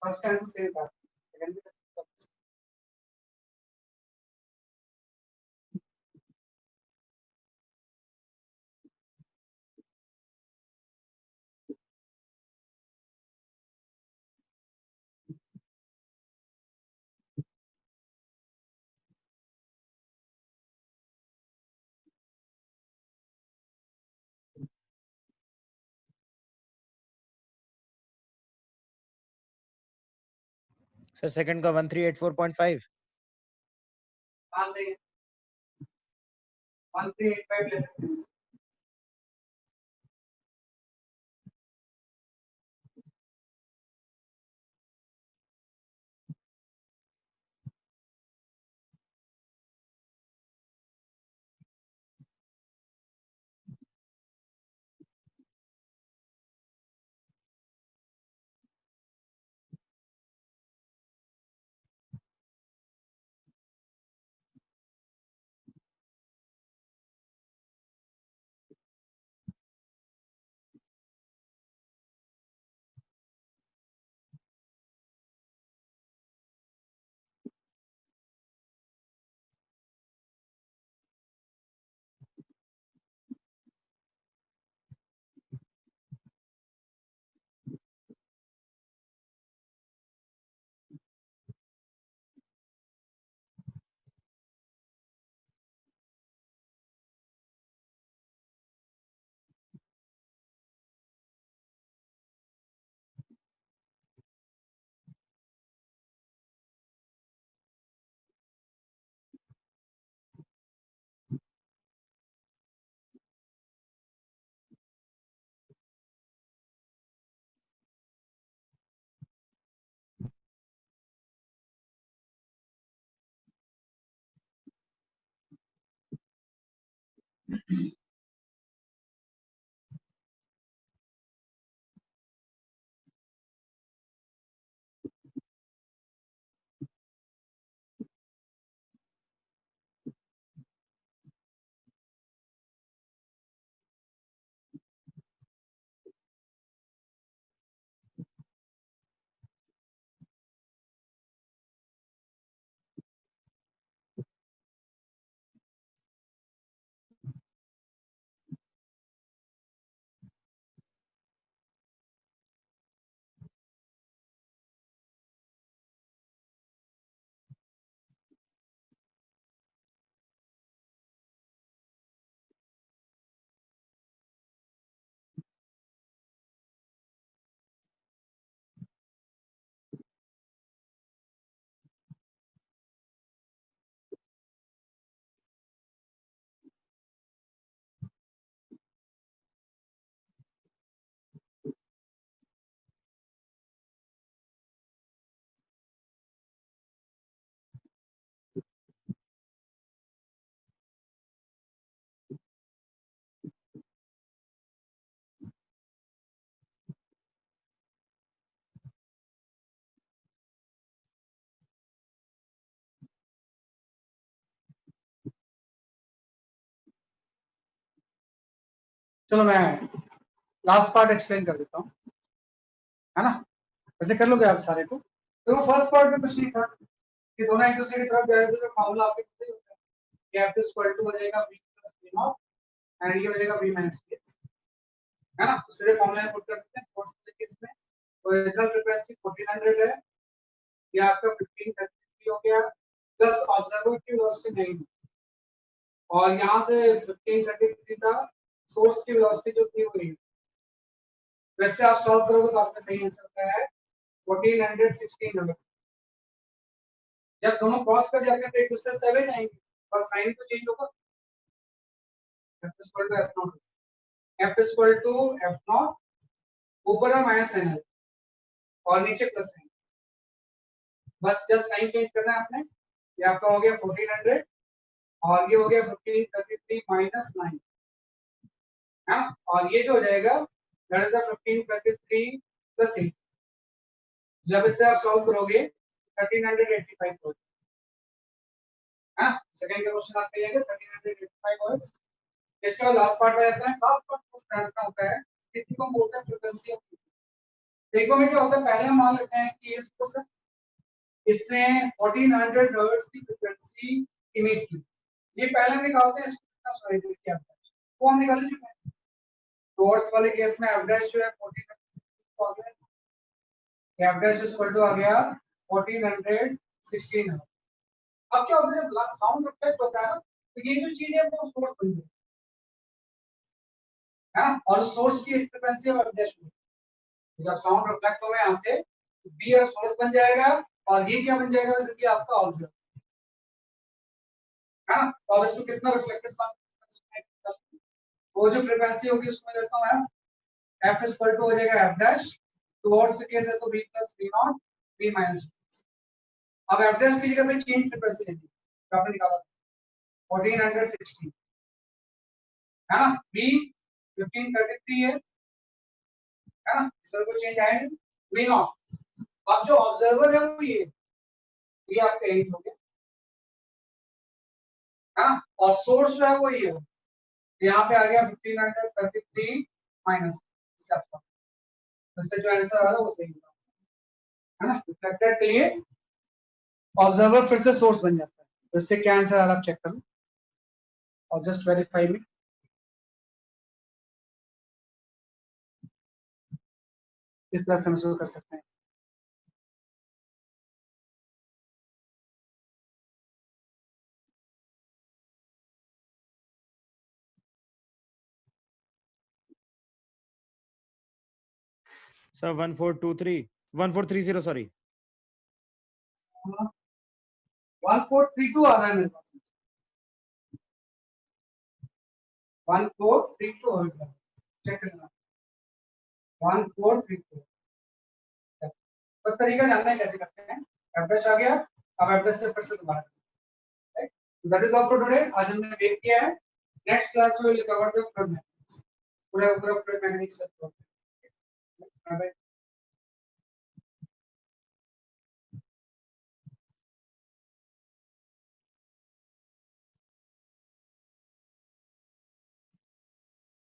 Speaker 1: फर्स्ट का आंसर सही था, सेकंड भी
Speaker 2: सर सेकंड का 1384.5
Speaker 1: कहाँ से 1385 ले सकते हैं। चलो मैं लास्ट पार्ट एक्सप्लेन कर देता हूँ, है ना। वैसे कर लोगे आप सारे को। तो फर्स्ट पार्ट में कुछ नहीं था कि दोनों एक दूसरे की तरफ जाए तो फॉर्मूला आपके पता ही होता है कि f इक्वल टू हो जाएगा v plus v not and ये हो जाएगा v माइनस v, है ना। तो सीधे फॉर्मूला में पुट कर देते हैं फोर्स के केस में। ओरिजिनल फ्रीक्वेंसी 1400 है, ये आपका 1533 हो गया प्लस ऑब्जर्वर की वेलोसिटी 9 और यहाँ से 1533 था सोर्स की वेलोसिटी जो थी वो 8। वैसे आप सॉल्व करोगे तो आपका सही आंसर आता है 1400 1600। जब दोनों क्रॉस कर जाते हैं तो एक दूसरे से अलग जाएंगे, बस साइन तो चेंज होगा। f equal to f not, f equal to f not ऊपर में माइनस साइन है और नीचे प्लस साइन, बस जस्ट साइन चेंज करना है आपने। ये आपका हो गया 1400 और ये हो गया 1533 माइनस 9, है। और ये जो हो जाएगा दैट इज द 1533 प्लस 8। जब इससे आप सॉल्व करोगे 1385 हो जाएगा, है। सेकंड का क्वेश्चन आपका ये है 1385 वर्ड्स। इसके बाद लास्ट पार्ट में आता है। लास्ट पार्ट उस तरह का होता है, किसी को बोलते हैं फ्रीक्वेंसी ऑफ। देखो में क्या होता है, पहले हम मान लेते हैं कि इसको सर इसने 1400 हर्ट्ज की फ्रीक्वेंसी इमिट की। ये पहले निकालते हैं इसको कितना सॉरी क्या है वो हम निकाल चुके हैं। तो हर्ट्ज वाले केस में एफ डैश जो है 1400 आ गया, एफ डैश इक्वल टू आ गया 1416। अब क्या होता है जब साउंड रिफ्लेक्ट होता है ना तो ये जो चीज है वो सोर्स बन जाती है, और सोर्स की फ्रीक्वेंसी ऑफ एफ डैश जब साउंड रिफ्लेक्ट होगा यहाँ से बी और सोर्स बन जाएगा और ये क्या बन जाएगा वैसे कि आपका ऑब्जर्व है ना। तो अब इसमें कितना रिफ्लेक्टेड साउंड, वो जो फ्रीक्वेंसी होगी उसमें लेता हूं मैं f इज इक्वल टू हो जाएगा f डैश, टुवर्ड्स केस है तो v plus v not v minus. अब f डैश की जगह पे चेंज फ्रीक्वेंसी लेंगे तो आपने निकाला 1460 है ना, v 1533 है ना, इसका कोई चेंज आया नहीं, v नॉट। अब जो ऑब्जर्वर है वो ये आपका 8 हो गया है ना, और सोर्स जो है वो ये है, यहाँ पे आ गया 1533 माइनस, इससे जो आंसर आ रहा है वो सही है ना। रिफ्लेक्टेड के लिए ऑब्जर्वर फिर से सोर्स बन जाता है, तो इससे क्या आंसर आ रहा है चेक कर लो और जस्ट वेरीफाई मी। इस तरह से महसूस कर सकते हैं।
Speaker 2: सर 1430 सॉरी
Speaker 1: 1432 आ रहा है मेरे पास, 1432 हो गया, चेक करना 1432। बस तरीका जानना है कैसे करते हैं। एड्रेस आ गया, अब एड्रेस से फिर से दोबारा, right. That is all for today. आज हमने वेट किया है, नेक्स्ट क्लास में will cover the flood mechanics, पूरा फ्लड मैकेनिक्स।